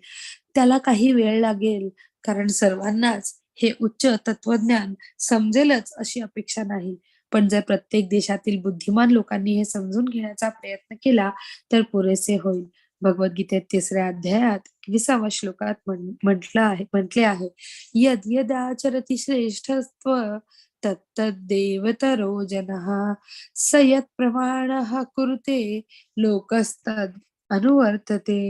त्याला काही वेळ लागेल, कारण सर्वांनाच हे उच्च तत्वज्ञान समजेलच अशी अपेक्षा नाही. पण जर प्रत्येक देशातील बुद्धिमान लोकांनी हे समजून घेण्याचा प्रयत्न केला तर पुरेसे होईल. भगवद्गीतेत 3ऱ्या अध्यायात 21व्या श्लोकात म्हटले आहे, यद यदाचरति श्रेष्ठस्त्व तत्तद्देवतरो जनः स यत् प्रमाणः कुरुते लोकस्तद अनुवर्तते.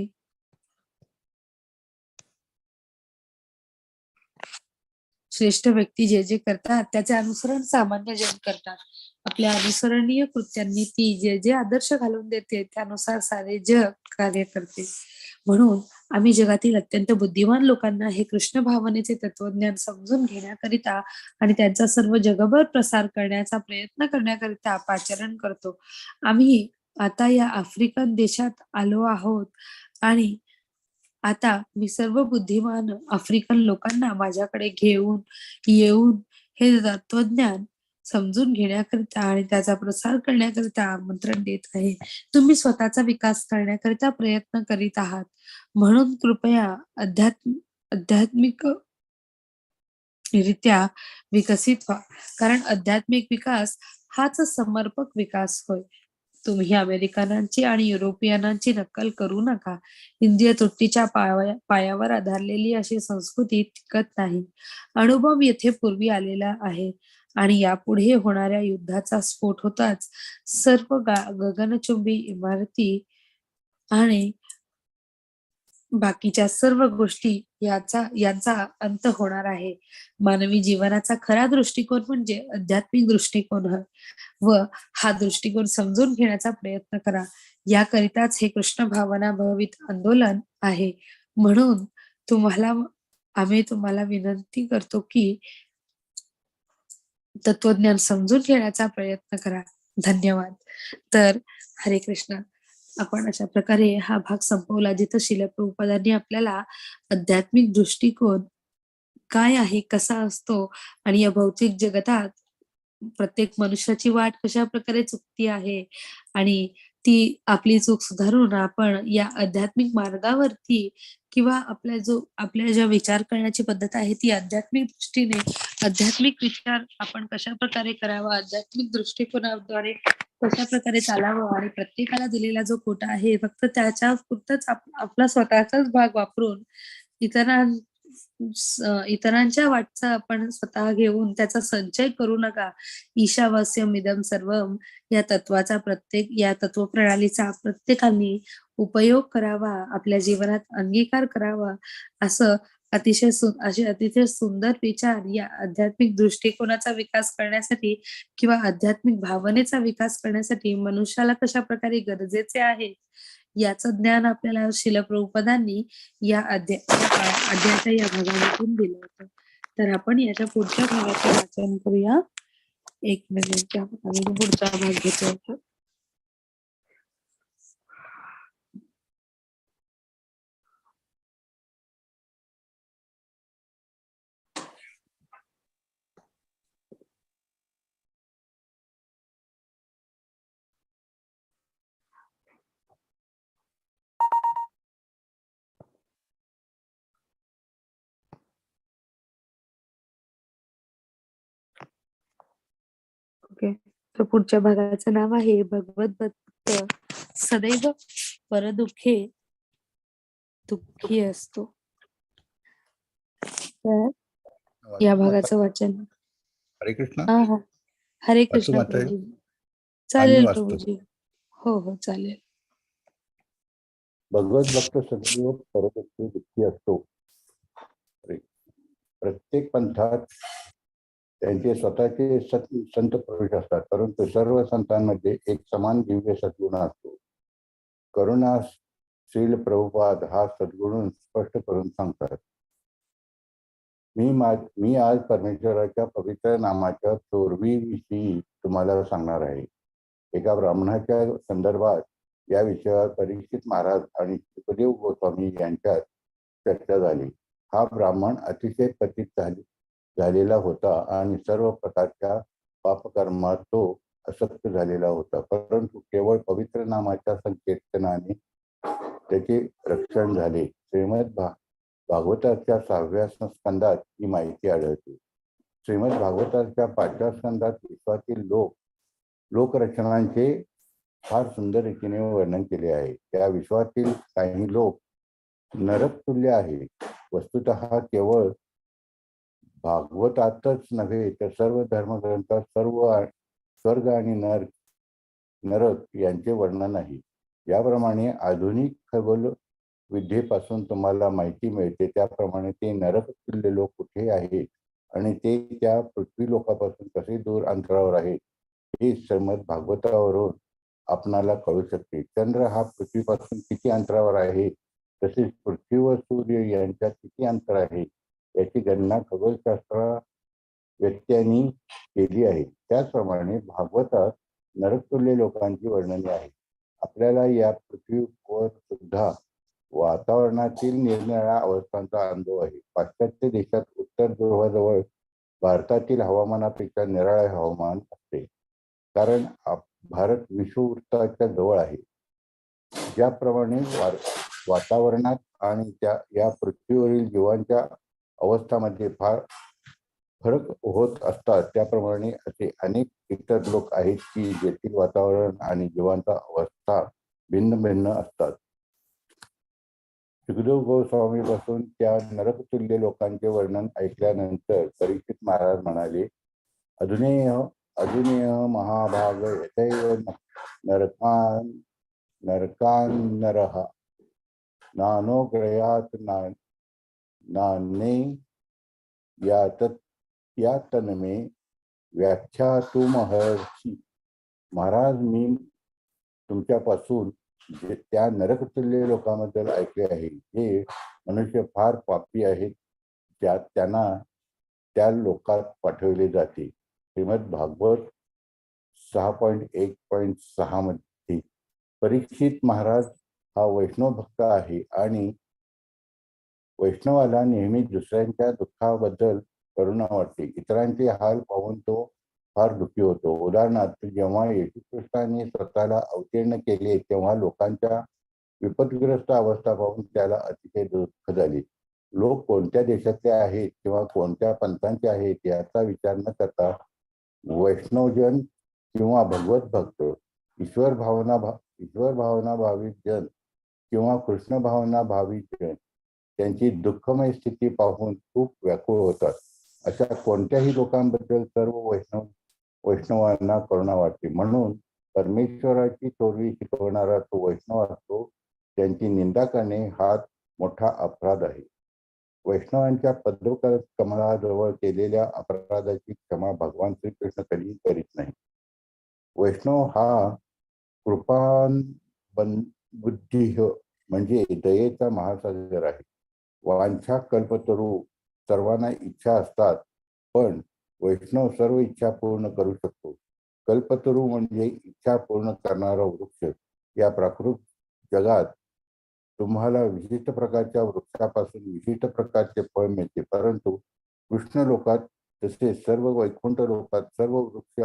श्रेष्ठ व्यक्ती जे जे करतात त्याचे अनुसरण सामान्य जन करतात. आपल्या अनुसरणीय कृत्यांनी ती जे जे आदर्श घालून देते त्यानुसार सारे जग कार्य करते. म्हणून आम्ही जगातील अत्यंत बुद्धिमान लोकांना हे कृष्ण भावनेचे तत्वज्ञान समजून घेण्याकरिता आणि त्यांचा सर्व जगभर प्रसार करण्याचा प्रयत्न करण्याकरिता पाचारण करतो. आम्ही आता या आफ्रिकन देशात आलो आहोत आणि आता मी सर्व बुद्धिमान आफ्रिकन लोकांना माझ्याकडे येऊन हे तत्वज्ञान समजून घेण्याकरिता आणि त्याचा प्रसार करण्याकरिता आमंत्रण देत आहे. तुम्ही स्वतःचा विकास करण्याकरिता प्रयत्न करीत आहात, म्हणून कृपया आध्यात्मिक रित्या विकसित व्हा, कारण आध्यात्मिक विकास हाच समर्पक विकास होय. तुम्ही अमेरिकनांची आणि युरोपियनांची नक्कल करू नका. इंद्रिय तृप्तीच्या पायावर आधारलेली अशी संस्कृती टिकत नाही. अनुभव येथे पूर्वी आलेला आहे आणि यापुढे होणाऱ्या युद्धाचा स्फोट होताच सर्व गगनचुंबी इमारती आणि बाकीच्या सर्व गोष्टी यांचा अंत होणार आहे. मानवी जीवनाचा खरा दृष्टिकोन म्हणजे आध्यात्मिक दृष्टिकोन व हा दृष्टिकोन समजून घेण्याचा प्रयत्न करा. याकरिताच हे कृष्ण भावना भवित आंदोलन आहे. म्हणून आम्ही तुम्हाला विनंती करतो की तत्वज्ञान समजून घेण्याचा प्रयत्न करा. धन्यवाद. तर हरे कृष्ण. आपण अशा प्रकारे हा भाग संपवला जिथं श्रील प्रभुपादांनी आपल्याला आध्यात्मिक दृष्टिकोन काय आहे, कसा असतो आणि या भौतिक जगतात प्रत्येक मनुष्याची वाट कशा प्रकारे चुकती आहे आणि ती आपली चूक सुधारून आपण या आध्यात्मिक मार्गावरती किंवा आपल्या ज्या विचार करण्याची पद्धत आहे ती आध्यात्मिक दृष्टीने आध्यात्मिक विचार आपण कशा प्रकारे करावा, आध्यात्मिक दृष्टिकोनाद्वारे कशा प्रकारे चालावं आणि प्रत्येकाला दिलेला जो कोटा आहे फक्त त्याच्या पुरतच आपला स्वतःचाच भाग वापरून इतरांच्या वाटचा आपण स्वतः घेऊन त्याचा संचय करू नका. ईशावास्यम इदम सर्वम या तत्वप्रणालीचा प्रत्येकाने उपयोग करावा, आपल्या जीवनात अंगीकार करावा. असं अतिशय सुंदर विचार या आध्यात्मिक दृष्टिकोनाचा विकास करण्यासाठी किंवा आध्यात्मिक भावनेचा विकास करण्यासाठी मनुष्याला कशा प्रकारे गरजेचे आहे याचं ज्ञान आपल्याला श्रील प्रभुपादांनी या अध्यायाच्या या भागामधून दिलं होतं. तर आपण याच्या पुढच्या भागाचं वाचन करूया. एक मिनिट, आम्ही पुढचा भाग घेतो होतो. ओके. तर पुढच्या भागाचं नाव आहे भगवत भक्त सदैव परदुःखे दुःखी असतो. तर या भागाचं वाचन हरे कृष्ण. हरे कृष्ण माता प्रभूजी. आम्ही चालेल वाचतो. प्रभूजी. हो चालेल. भगवत भक्त सदैव परदुःखी दुःखी असतो. प्रत्येक पंथात त्यांचे स्वतःचे संत पुरुष असतात, परंतु सर्व संतांमध्ये एक समान दिव्य सद्गुण असतो. करुणा श्रील प्रभुपाद हा सद्गुण स्पष्ट करून सांगतात. मी आज परमेश्वराच्या पवित्र नामाच्या चोरवीविषयी तुम्हाला सांगणार आहे. एका ब्राह्मणाच्या संदर्भात या विषयावर परीक्षित महाराज आणि सुखदेव गोस्वामी यांच्यात चर्चा झाली. हा ब्राह्मण अतिशय पतित झालेला होता आणि सर्व प्रकारच्या पापकर्मात तो आसक्त झालेला होता, परंतु केवळ पवित्र नामाच्या संकीर्तनाने त्याचे रक्षण झाले. श्रीमद भागवताच्या 6व्या स्कंदात ही माहिती आढळते. श्रीमद भागवताच्या 5व्या स्कंदात विश्वातील लोकरचनांचे फार सुंदर रीतीने वर्णन केले आहे. त्या विश्वातील काही लोक नरक तुल्य आहे. वस्तुतः केवळ भागवतातच नव्हे तर सर्व धर्मग्रंथात सर्व स्वर्ग आणि नरक यांचे वर्णन आहे. याप्रमाणे आधुनिक खगोल विद्येपासून तुम्हाला माहिती मिळते त्याप्रमाणे ते नरक तुल्य लोक कुठे आहेत आणि ते त्या पृथ्वी लोकापासून कसे दूर अंतरावर आहेत हे श्रीमद भागवतावरून आपणाला कळू शकते. चंद्र हा पृथ्वीपासून किती अंतरावर आहे, तसेच पृथ्वी व सूर्य यांच्यात किती अंतर आहे याची गणना खगोलशास्त्र व्यक्त्यांनी केली आहे. त्याचप्रमाणे भागवतात नरकतुल्य लोकांची वर्णने आहेत. आपल्याला या पृथ्वीवर सुद्धा वातावरणातील निरनिराळ्या अवस्थांचा अनुभव आहे. पाश्चात्य देशात उत्तर ध्रुवाजवळ भारतातील हवामानापेक्षा निराळे हवामान असते, कारण भारत विषुववृत्ताच्या जवळ आहे. ज्याप्रमाणे वातावरणात आणि या पृथ्वीवरील जीवांच्या अवस्थांमध्ये फार फरक होत असतात, त्याप्रमाणे असे अनेक इतर लोक आहेत की जेथील वातावरण आणि जीवांचा अवस्था भिन्न भिन्न असतात. सुखदेव गोस्वामी पासून त्या नरकतुल्य लोकांचे वर्णन ऐकल्यानंतर परीक्षित महाराज म्हणाले, अधुनेय अधुनेय महाभाग यथैव नरकान नरकान्नरः नानोग्रयात नान्ये यातनमे व्याख्या तू महर्षी. महाराज, मी तुमच्यापासून त्या नरकतुल्य लोकांबद्दल ऐकले आहे, जे मनुष्य फार पापी आहेत, त्यांना त्या लोकात पाठवले जाते. श्रीमद भागवत 6.1.6 मध्ये. परीक्षित महाराज हा वैष्णव भक्त आहे आणि वैष्णवाला नेहमी दुसऱ्यांच्या दुःखाबद्दल करुणा वाटते. इतरांचे हाल पाहून तो फार दुःखी होतो. उदाहरणार्थ, जेव्हा येशू ख्रिस्तांनी स्वतःला अवतीर्ण केले तेव्हा लोकांच्या विपदग्रस्त अवस्था पाहून त्याला अतिशय दुःख झाले. लोक कोणत्या देशातले आहेत किंवा कोणत्या पंथांचे आहेत याचा विचार न करता वैष्णवजन किंवा भगवत भक्त, ईश्वर भावना भाविक जन किंवा कृष्ण भावना भाविक जन त्यांची दुःखमय स्थिती पाहून खूप व्याकुळ होतात. अशा कोणत्याही लोकांबद्दल सर्व वैष्णवांना करुणा वाटते. म्हणून परमेश्वराची थोरवी शिकवणारा तो वैष्णव असतो. त्यांची निंदा करणे हा मोठा अपराध आहे. वैष्णवांच्या कमळाजवळ केलेल्या अपराधाची क्षमा भगवान श्रीकृष्ण कधीही करीत नाही. वैष्णव हा कृपान बुद्धी म्हणजे दयेचा महासागर आहे. वांछा कल्पतरू, सर्वांना इच्छा असतात, पण वैष्णव सर्व इच्छा पूर्ण करू शकतो. कल्पतरू म्हणजे इच्छा पूर्ण करणारा वृक्ष. या प्राकृत जगात तुम्हाला विशिष्ट प्रकारच्या वृक्षापासून विशिष्ट प्रकारचे फळ मिळते, परंतु कृष्ण लोकात तसे सर्व वैकुंठ लोकात सर्व वृक्ष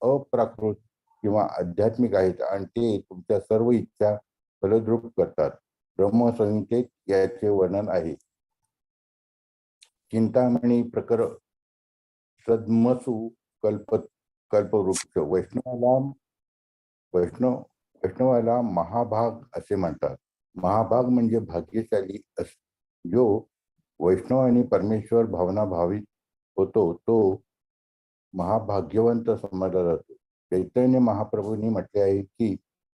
अप्राकृत किंवा आध्यात्मिक आहेत आणि ते तुमच्या सर्व इच्छा फलद्रूप करतात. ब्रह्मसंहितेत याचे वर्णन आहे. चिंतामणी प्रकर सद्मसु कल्पवृक्ष. वैष्णवाला महाभाग असे म्हणतात. महाभाग म्हणजे भाग्यशाली. जो वैष्णव आणि परमेश्वर भावना भावित होतो तो महाभाग्यवंत समजला जातो. चैतन्य महाप्रभूंनी म्हटले आहे की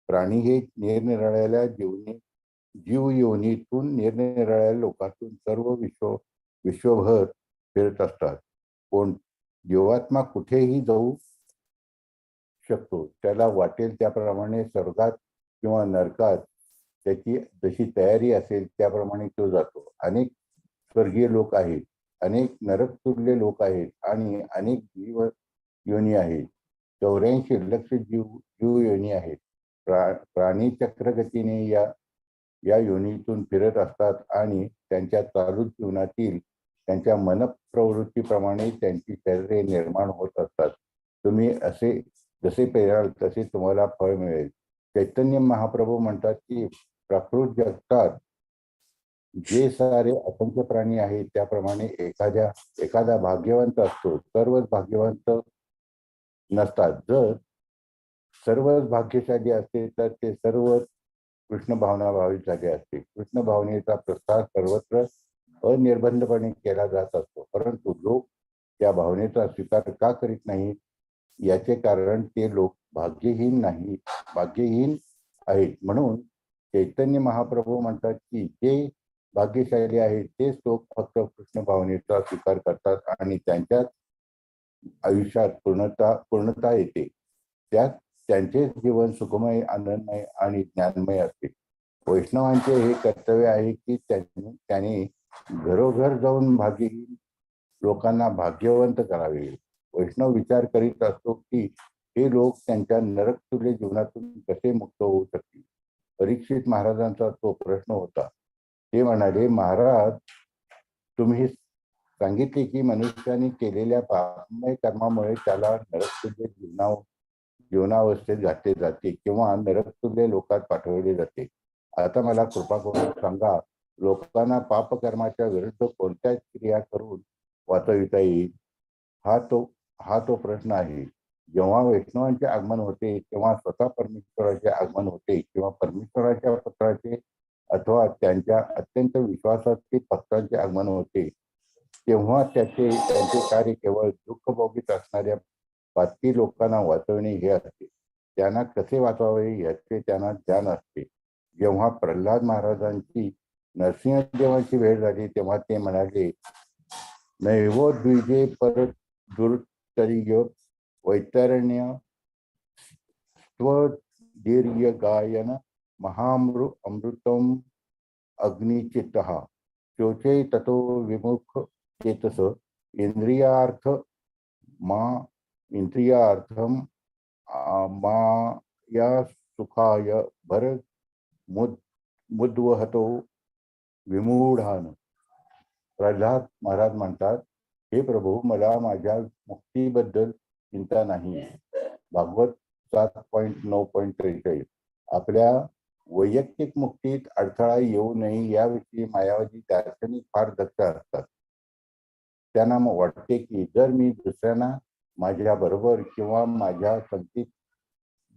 प्राणी हे निरनिराळ्या जीव योनीतून निरनिराळ्या लोकातून सर्व विश्वभर फिरत असतात. कोण जीवात्मा कुठेही जाऊ शकतो. त्याला वाटेल त्याप्रमाणे स्वर्गात किंवा नरकात त्याची जशी तयारी असेल त्याप्रमाणे तो जातो. अनेक स्वर्गीय लोक आहेत, अनेक नरकतुल्य लोक आहेत आणि अनेक जीव योनी आहेत. 84 लक्ष जीव योनी आहेत. प्राणी चक्रगतीने या योनीतून फिरत असतात आणि त्यांच्या चालू जीवनातील त्यांच्या मनप्रवृत्तीप्रमाणे त्यांची शरीरे निर्माण होत असतात. तुम्ही जसे पेराल तसे तुम्हाला फळ मिळेल. चैतन्य महाप्रभू म्हणतात की प्राकृत जगतात जे सारे असंख्य प्राणी आहेत त्याप्रमाणे एखादा भाग्यवंत असतो. सर्वच भाग्यवंत नसतात. जर सर्वच भाग्यशाली असते तर ते सर्वच कृष्ण भावना भावित झाले असते. कृष्ण भावनेचा प्रसार सर्वत्र अनिर्बंधपणे केला जात असतो, परंतु लोक त्या भावनेचा स्वीकार का करीत नाहीत याचे कारण ते लोक भाग्यहीन आहेत. म्हणून चैतन्य महाप्रभू म्हणतात की जे भाग्यशाली आहेत तेच लोक फक्त कृष्ण भावनेचा स्वीकार करतात आणि त्यांच्याच आयुष्यात पूर्णता येते. त्यात त्यांचे जीवन सुखमय, आनंदमय आणि ज्ञानमय असते. वैष्णवांचे हे कर्तव्य आहे की त्यांनी घरोघर जाऊन भाग्यहीन लोकांना भाग्यवंत करावे. वैष्णव विचार करीत असतो की हे लोक त्यांच्या नरकतुल्य जीवनातून कसे मुक्त होऊ शकतील. परीक्षित महाराजांचा तो प्रश्न होता. ते म्हणाले, महाराज, तुम्ही सांगितले की मनुष्याने केलेल्या पापमय कर्मामुळे त्याला नरकतुल्य जीवनावस्थेत घातले जाते किंवा नरकतुल्य लोकात पाठवले जाते. आता मला कृपा करून सांगा, लोकांना पापकर्माच्या विरुद्ध कोणत्या क्रिया करून वाचविता येईल. हा तो प्रश्न आहे. जेव्हा वैष्णवांचे आगमन होते तेव्हा स्वतः परमेश्वराचे आगमन होते किंवा परमेश्वराच्या पुत्राचे अथवा त्यांच्या अत्यंत विश्वासातील भक्तांचे आगमन होते, तेव्हा त्यांचे कार्य केवळ दुःख भोगीत असणाऱ्या बाकी लोकांना वाचवणे हे असते. त्यांना कसे वाचवावे याचे त्यांना ज्ञान असते. जेव्हा प्रल्हाद महाराजांची नरसिंहदेवांची भेट झाली तेव्हा ते म्हणाले, नैवो द्विजे पर दुर्तरीय वैतरण्य स्वदीर्घ गायन अमृतम अग्निचित्तः शोचे ततो विमुख चेतस इंद्रियार्थ मा इंद्रियार्थम माया सुखाय भर मुद्वहतो विमूढान. प्रल्हाद महाराज म्हणतात, हे प्रभू, मला माझ्या मुक्तीबद्दल चिंता नाही. भागवत 7.9.43. आपल्या वैयक्तिक मुक्तीत अडथळा येऊ नये याविषयी मायावादी दार्शनिक फार दक्ष असतात. त्यांना वाटते की जर मी दुसऱ्यांना माझ्या बरोबर किंवा माझ्या संगतीत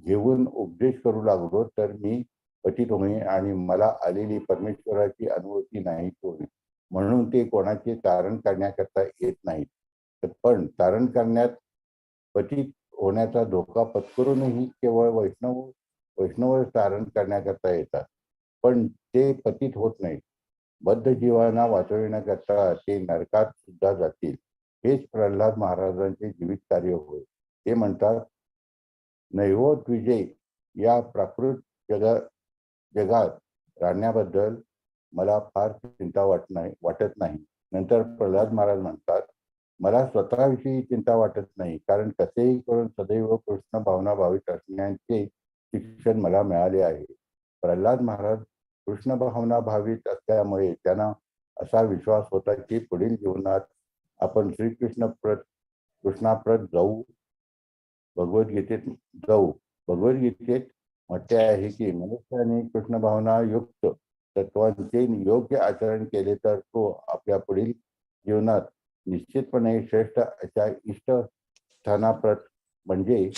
घेऊन उपदेश करू लागलो तर मी पतित होईन आणि मला आलेली परमेश्वराची अनुभूती नाही होईल. म्हणून ते कोणाचे तारण करण्याकरता येत नाहीत. पण तारण करण्यात पतित होण्याचा धोका पत्करूनही केवळ वैष्णव तारण करण्याकरता येतात, पण ते पतित होत नाहीत. बद्ध जीवांना वाचविण्याकरता ते नरकात सुद्धा जातील. हेच प्रल्हाद महाराजांचे जीवित कार्य होय. ते म्हणतात, नैवोत विजय या प्राकृत जगात राहण्याबद्दल मला फार चिंता वाटत नाही. नंतर प्रल्हाद महाराज म्हणतात, मला स्वतःविषयी चिंता वाटत नाही, कारण कसेही करून सदैव कृष्ण भावना भावित असण्याचे शिक्षण मला मिळाले आहे. प्रल्हाद महाराज कृष्ण भावना भावित असल्यामुळे त्यांना असा विश्वास होता की पुढील जीवनात आपण कृष्णाप्रत जाऊ. भगवद्गीतेत म्हटले आहे की मनुष्याने कृष्ण भावना युक्त तत्वांचे योग्य आचरण केले तर तो आपल्या पुढील जीवनात निश्चितपणे श्रेष्ठ अशा इष्ट स्थानाप्रत म्हणजे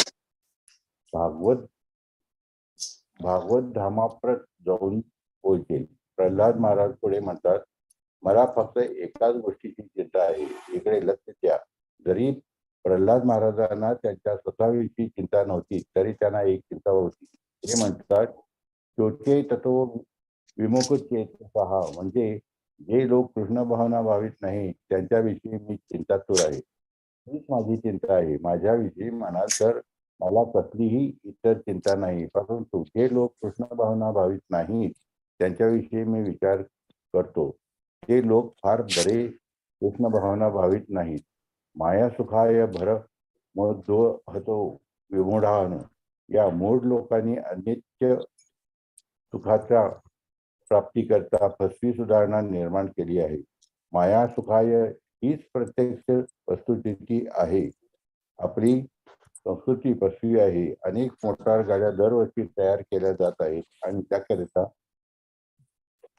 भागवत धामाप्रत जाऊन पोहोचेल. प्रल्हाद महाराज पुढे म्हणतात, मला फक्त एकाच गोष्टीची चिंता आहे, इकडे लक्ष द्या. जरी प्रल्हाद महाराजांना त्यांच्या स्वतःविषयी चिंता नव्हती तरी त्यांना एक चिंता होती. ते म्हणतात, शोचे तत्व विमुख चेतसः, म्हणजे जे लोक कृष्ण भावना भावित नाही त्यांच्याविषयी मी चिंतातूर आहे. हीच माझी चिंता आहे. माझ्याविषयी म्हणाल तर मला कसलीही इतर चिंता नाही, परंतु जे लोक कृष्ण भावना भावित नाहीत त्यांच्याविषयी मी विचार करतो. ते लोक फार बरे कृष्ण भावना भावित नाहीत. माया सुखाय भर हतो विमूढान. या मूढ लोकांनी अनित्य सुखाच्या प्राप्तीकरता फसवी सुधारणा निर्माण केली आहे. माया सुखाय हीच प्रत्यक्ष वस्तुस्थिती आहे. आपली संस्कृती फसवी आहे. अनेक मोटार गाड्या दरवर्षी तयार केल्या जात आहेत आणि त्याकरिता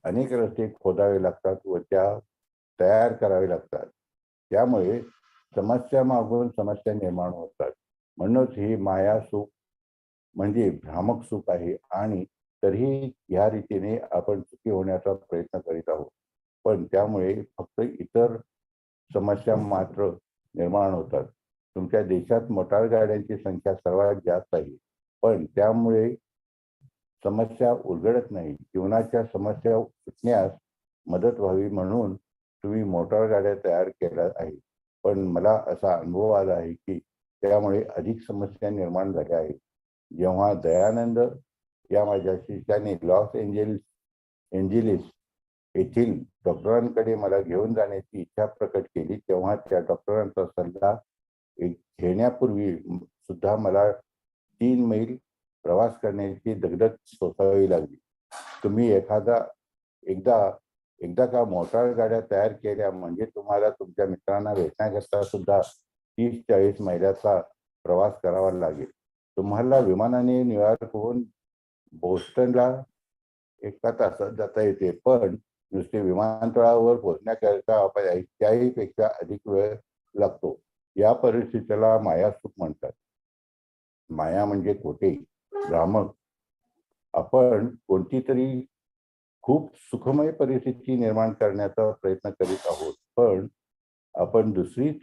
अनेक रस्ते खोदावे लागतात व त्या तयार करावे लागतात. त्यामुळे समस्या मागून समस्या निर्माण होतात. म्हणूनच ही माया सुख म्हणजे भ्रामक सुख आहे आणि तरीही या रीतीने आपण सुखी होण्याचा प्रयत्न करीत आहोत. पण त्यामुळे फक्त इतर समस्या मात्र निर्माण होतात. तुमच्या देशात मोटार गाड्यांची संख्या सर्वात जास्त आहे, पण त्यामुळे समस्या उलगडत नाही. जीवनाच्या समस्या सुटण्यास मदत व्हावी म्हणून तुम्ही मोटार गाड्या तयार केल्या आहेत, पण मला असा अनुभव आला आहे की त्यामुळे अधिक समस्या निर्माण झाल्या आहेत. जेव्हा दयानंद या माझ्या शिष्याने लॉस एंजेलिस येथील डॉक्टरांकडे मला घेऊन जाण्याची इच्छा प्रकट केली, तेव्हा त्या डॉक्टरांचा सल्ला घेण्यापूर्वी सुद्धा मला 3 मैल प्रवास करण्याची दगदग सोसावी लागली. तुम्ही एकदा का मोटार गाड्या तयार केल्या म्हणजे तुम्हाला तुमच्या मित्रांना भेटण्याकरता सुद्धा 30-40 मैलाचा प्रवास करावा लागेल. तुम्हाला विमानाने न्यूयॉर्कहून बोस्टनला 1 तासात जाता येते, पण नुसते विमानतळावर पोहोचण्याकरिता त्याही पेक्षा अधिक वेळ लागतो. या परिस्थितीला मायासुख म्हणतात. माया म्हणजे खोटे, भ्रामक. आपण कोणती तरी खूप सुखमय परिस्थिती निर्माण करण्याचा प्रयत्न करीत आहोत, पण आपण दुसरीच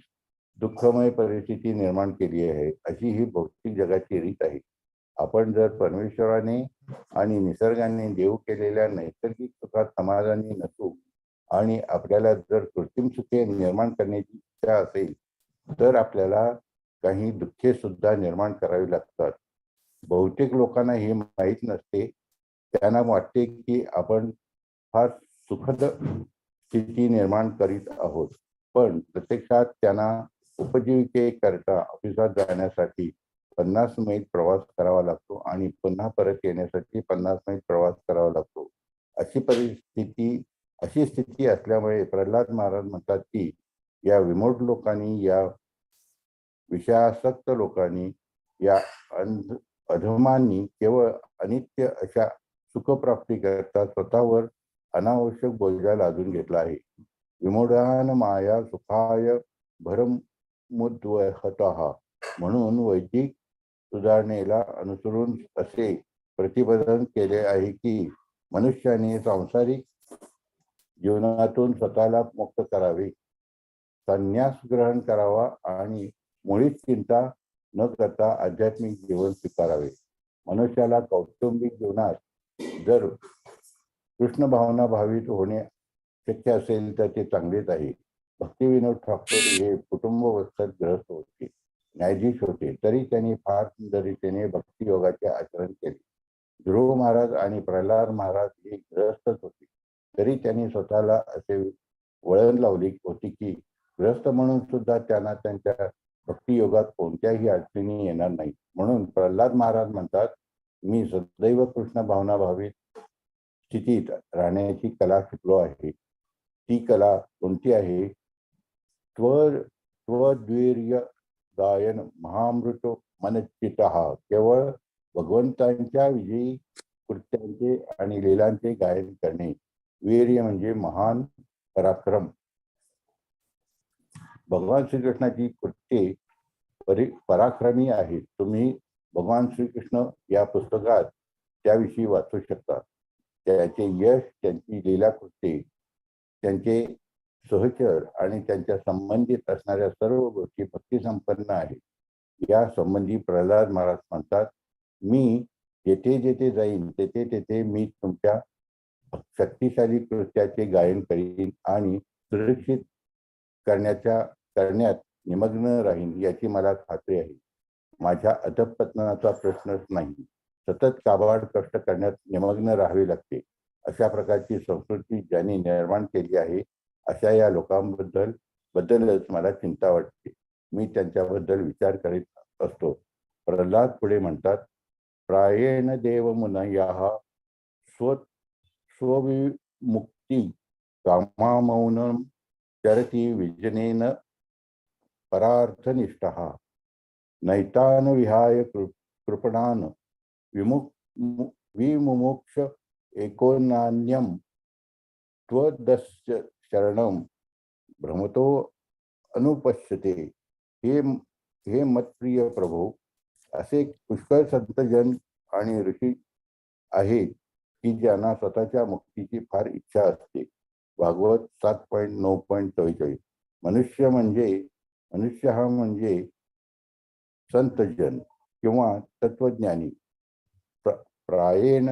दुःखमय परिस्थिती निर्माण केली आहे, अशी ही भौतिक जगाची रीत आहे. आपण जर परमेश्वराने आणि निसर्गाने देव केलेल्या नैसर्गिक सुखात समाधानी नसू आणि आपल्याला जर कृत्रिम सुखे निर्माण करण्याची इच्छा असेल, तर आपल्याला काही दुःखे सुद्धा निर्माण करावी लागतात. बहुतेक लोकांना हे माहीत नसते. त्यांना वाटते की आपण फार सुखद स्थिती निर्माण करीत आहोत, पण प्रत्यक्षात त्यांना उपजीविकेकरिता ऑफिसात जाण्यासाठी 50 मैल प्रवास करावा लागतो आणि पुन्हा परत येण्यासाठी 50 मैल प्रवास करावा लागतो. अशी स्थिती असल्यामुळे प्रल्हाद महाराज म्हणतात की या विमूढ लोकांनी, या विषयासक्त लोकांनी, या अधमांनी केवळ अनित्य अशा सुखप्राप्ती करता स्वतःवर अनावश्यक बोजा लादून घेतला आहे. विमूढान माया सुखाय भरमुद्वहतः म्हणून वैदिक सुधारणेला अनुसरून असे प्रतिपादन केले आहे की मनुष्याने सांसारिक जीवनातून स्वतःला मुक्त करावे, संन्यास ग्रहण करावा आणि मुळीच चिंता न करता आध्यात्मिक जीवन स्वीकारावे. मनुष्याला कौटुंबिक जीवनात जर कृष्ण भावना भावित होणे शक्य असेल तर ते चांगलेच आहे. भक्तिविनोद ठाकूर हे कुटुंबवस्थेत ग्रस्त होते, न्यायाधीश होते, तरी त्यांनी फार सुंदर रीतीने भक्तियोगाचे आचरण केले. ध्रुव महाराज आणि प्रल्हाद महाराज हे ग्रस्तच होते, तरी त्यांनी स्वतःला असे वळण लावली होती की ग्रस्त म्हणून सुद्धा त्यांना त्यांच्या भक्तियोगात कोणत्याही अडचणी येणार नाही. म्हणून प्रल्हाद महाराज म्हणतात, मी सदैव कृष्ण भावना भावित स्थितीत राहण्याची कला शिकलो आहे. ती कला कोणती आहे? त्वद्वीर्य गायन महामृत मनचितः. केवळ भगवंतांच्या विजयी कृत्यांचे आणि लीलांचे गायन करणे. वीर्य म्हणजे महान पराक्रम. भगवान श्रीकृष्णाची कृत्ये पराक्रमी आहेत. तुम्ही भगवान श्रीकृष्ण या पुस्तकात त्याविषयी वाचू शकता. त्याचे यश, त्यांची लीला कृत्ये, त्यांचे सहचर आणि त्यांच्या संबंधित असणाऱ्या सर्व गोष्टी भक्ती संपन्न आहेत. या संबंधी प्रल्हाद महाराज म्हणतात, मी जेथे जेथे जाईन तेथे तेथे मी तुमच्या शक्तिशाली कृत्याचे गायन करीन आणि सुरक्षित करण्यात निमग्न राहीन याची मला खात्री आहे. माझ्या अधःपतनाचा प्रश्नच नाही. सतत काबाड कष्ट करण्यात निमग्न राहावे लागते. अशा प्रकारची संस्कृती ज्यांनी निर्माण केली आहे अशा या लोकांबद्दलच मला चिंता वाटते. मी त्यांच्याबद्दल विचार करीत असतो. प्रल्हाद पुढे म्हणतात, प्रायेण देव मुनयः स्वविमुक्ती कामामौनं चरति विजनेन परार्थनिष्ठः नैतान विहाय कृपणान विमुमुक्ष एकोनान्यम त्वदस्य शरणं भ्रमतो अनुपश्यते. हे मतप्रिय प्रभू, असे पुष्कळ संतजन आणि ऋषी आहेत की ज्यांना स्वतःच्या मुक्तीची फार इच्छा असते. भागवत 7.9.44. मनुष्य हा म्हणजे संतजन किंवा तत्वज्ञानी. प्रायेण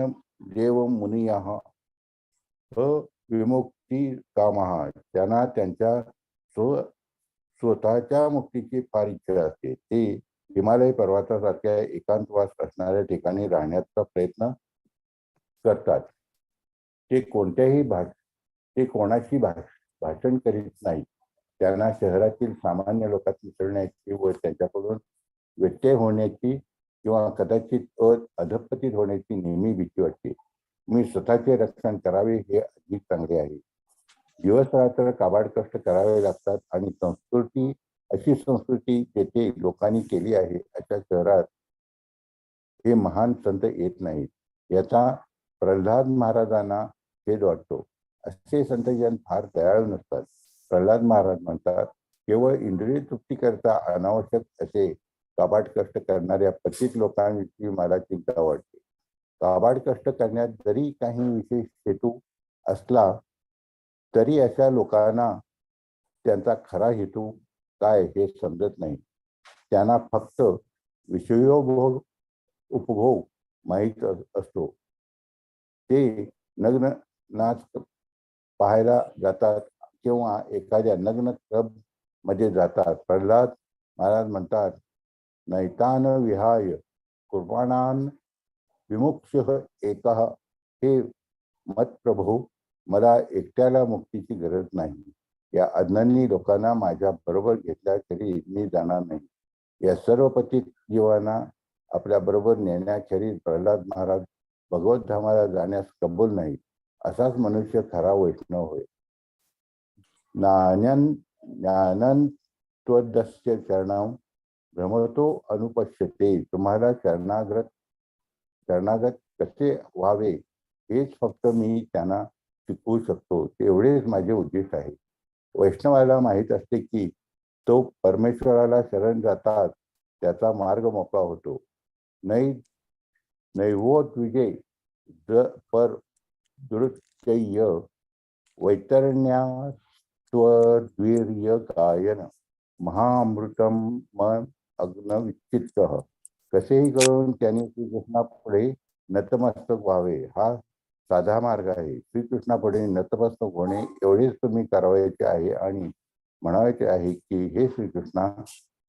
देव मुनियः विमुक्ती कामः. त्यांना त्यांच्या स्वतःच्या मुक्तीची फार इच्छा असते. ते हिमालय पर्वतासारख्या एकांतवास असणाऱ्या ठिकाणी राहण्याचा प्रयत्न करतात. ते कोणाशी भाषण करीत नाही. त्यांना शहरातील सामान्य लोकात मिसळण्याची व त्यांच्याकडून व्यत्यय होण्याची किंवा कदाचित अधपतित होण्याची नेहमी भीती वाटते. मी स्वतःचे रक्षण करावे हे अधिक चांगले आहे. दिवस रात्र काबाड कष्ट करावे लागतात आणि अशी संस्कृती जेथे लोकांनी केली आहे अशा शहरात हे महान संत येत नाहीत. याचा प्रल्हाद महाराजांना खेद वाटतो. असे संतजन फार दयाळू नसतात. प्रल्हाद महाराज म्हणतात, केवळ इंद्रिय तृप्ती करता अनावश्यक असे काबाड कष्ट करणाऱ्या पतित लोकांविषयी मला चिंता वाटते. काबाड कष्ट करण्यात जरी काही विशेष हेतू असला तरी अशा लोकांना त्यांचा खरा हेतू काय हे समजत नाही. त्यांना फक्त विषयोभोग उपभोग माहीत असतो. ते नग्न नाच पाहायला जातात किंवा एखाद्या नग्न क्लब मध्ये जातात. प्रल्हाद महाराज म्हणतात, नैतान विहाय कुर्बाणान विमुक्षः एकः. हे मत प्रभू, मला एकट्याला मुक्तीची गरज नाही. या अज्ञानी लोकांना माझ्या बरोबर घेतल्याखेरीज मी जाणार नाही. या सर्व पतित जीवांना आपल्या बरोबर नेण्याखेरीज प्रल्हाद महाराज भगवत धामाला जाण्यास कबूल नाही. असाच मनुष्य खरा वैष्णव होय. ज्ञानंत्वदस्य चरणं भ्रमतो अनुपश्यते. तुम्हाला शरणागत कसे व्हावे हेच फक्त मी त्यांना शिकवू शकतो. तेवढेच माझे उद्दिष्ट आहे. वैष्णवाला माहीत असते की तो परमेश्वराला शरण जातात त्याचा मार्ग मोकळा होतो. नैवोत विजय पर दुरुच्चय वैतरण्यास्त्वद्वीर्य गायन महाअमृतम मन अग्नविचित्त. कसेही करून त्यांनी श्रीकृष्णापुढे नतमस्तक व्हावे हा साधा मार्ग आहे. श्रीकृष्णापुढे नतमस्तक होणे एवढेच तुम्ही करावयाचे आहे आणि म्हणायचे आहे की हे श्रीकृष्णा,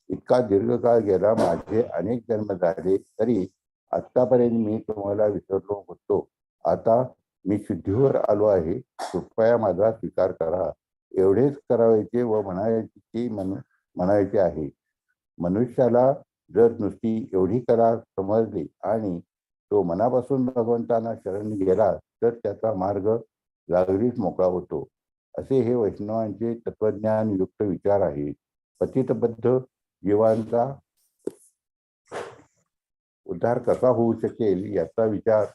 इतका दीर्घकाळ गेला, माझे अनेक जन्म झाले, तरी आतापर्यंत मी तुम्हाला विसरलो होतो. आता मी शुद्धीवर आलो आहे, कृपया माझा स्वीकार करा. एवढेच करायचे व म्हणायचे आहे. मनुष्याला जर नुसती एवढी कला समजली आणि तो मनापासून भगवंतांना शरण गेला तर त्याचा मार्ग लागलीच मोकळा होतो. असे हे वैष्णवांचे तत्वज्ञान युक्त विचार आहेत. पतितबद्ध जीवांचा उद्धार कसा होऊ शकेल याचा विचार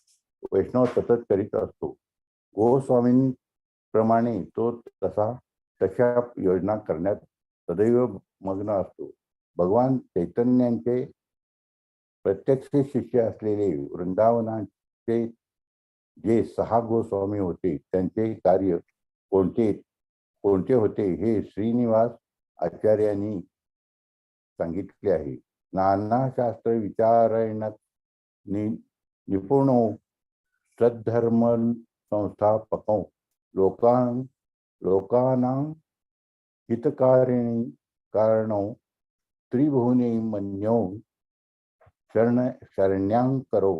वैष्णव सतत करीत असतो. गोस्वामींप्रमाणे तो तशा योजना करण्यात सदैव मग्न असतो. भगवान चैतन्यांचे प्रत्यक्ष शिष्य असलेले वृंदावनाचे जे 6 गोस्वामी होते त्यांचे कार्य कोणते होते हे श्रीनिवास आचार्यांनी सांगितले आहे. नाना शास्त्र विचारण्यात निपुणो सद्धर्म संस्थापको लोकानां हितकारणो त्रिभुवने मन्यो शरण्यां करो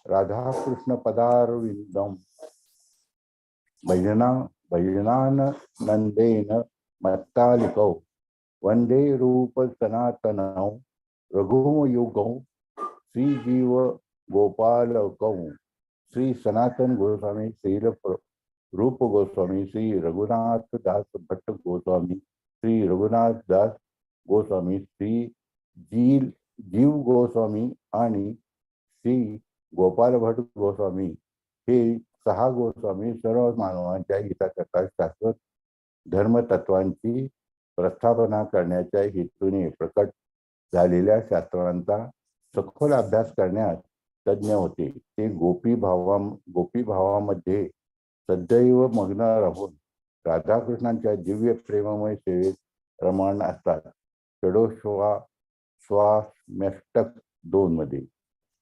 राधाकृष्ण पदारविंदम भजनानंदेन मत्तालिकौ वंदे रूप सनातनौ रघुयुगौ श्रीजीव गोपालकौ. श्री सनातन गोस्वामी, श्री रूप गोस्वामी, श्री रघुनाथ दास भट्ट गोस्वामी, श्री रघुनाथ दास गोस्वामी, श्री जीव गोस्वामी आणि श्री गोपाल भट्ट गोस्वामी हे 6 गोस्वामी सर्व मानवांच्या हिताकरता शाश्वत धर्मतत्वांची प्रस्थापना करण्याच्या हेतूने प्रकट झालेल्या शास्त्रांचा सखोल अभ्यास करण्यात तज्ञ होते. ते गोपी भावामध्ये सदैव मग्न राहून राधाकृष्णांच्या दिव्य प्रेममय सेवेत रमण असतात. षोडशोपन्यासक 2 मध्ये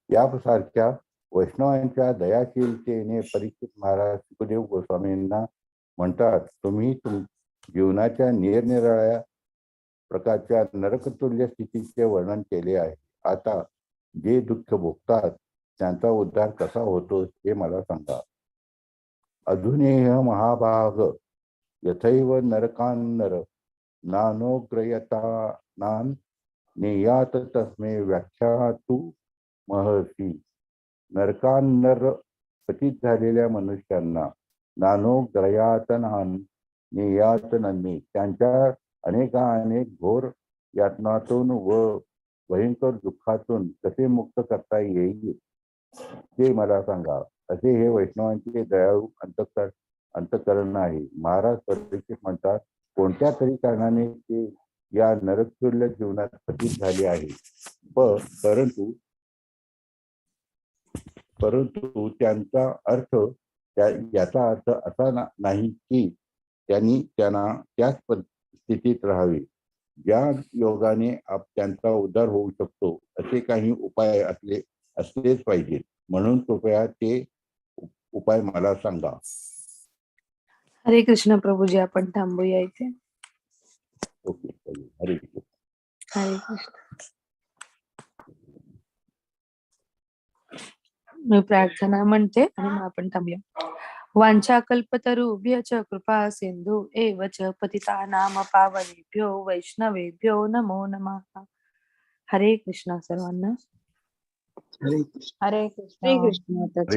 यासारख्या वैष्णवांच्या दयाशीलतेने परीक्षित महाराज सुखदेव गोस्वामींना म्हणतात, तुम्ही जीवनाच्या निरनिराळ्या प्रकारच्या नरकतुल्य स्थितीचे वर्णन केले आहे. आता जे दुःख भोगतात त्यांचा उद्धार कसा होतो हे मला सांगा. अधुनेह महाभाग यथैव नरकान्नर नानोग्रयतानान नेयात तस्मे व्याख्यातु महर्षी. नरकान्नर पतित झालेल्या मनुष्यांना नानोग्रयातनान नेयात नन्मे त्यांच्या अनेक घोर यातनातून व भयंकर दुःखातून कसे मुक्त करता येईल ते मला सांगा. असे हे वैष्णवांचे दयाळू अंतःकरण आहे. महाराज परीक्षित म्हणतात, कोणत्या तरी कारणाने ते या नरकतुल्य जीवनात पतित झाले आहे. परंतु परंतु त्यांचा अर्थ याचा अर्थ असा नाही की त्यांना त्याच स्थितीत राहावे. ज्या योगाने त्यांचा उद्धार होऊ शकतो असे काही उपाय असलेच पाहिजेत. म्हणून कृपया ते उपाय मला सांगा. हरे कृष्ण प्रभूजी, आपण थांबूया इथे. ओके, हरे कृष्ण. हरे कृष्ण. मी प्रार्थना म्हणते आणि मग आपण थांबूया. वांछा कल्पतरुभ्य च कृपा सिंधू एव च पतितानां पावनेभ्यो वैष्णवेभ्यो नमो नमः. हरे कृष्ण सर्वांना. हरे कृष्ण. हरे हरे कृष्ण. कृष्ण.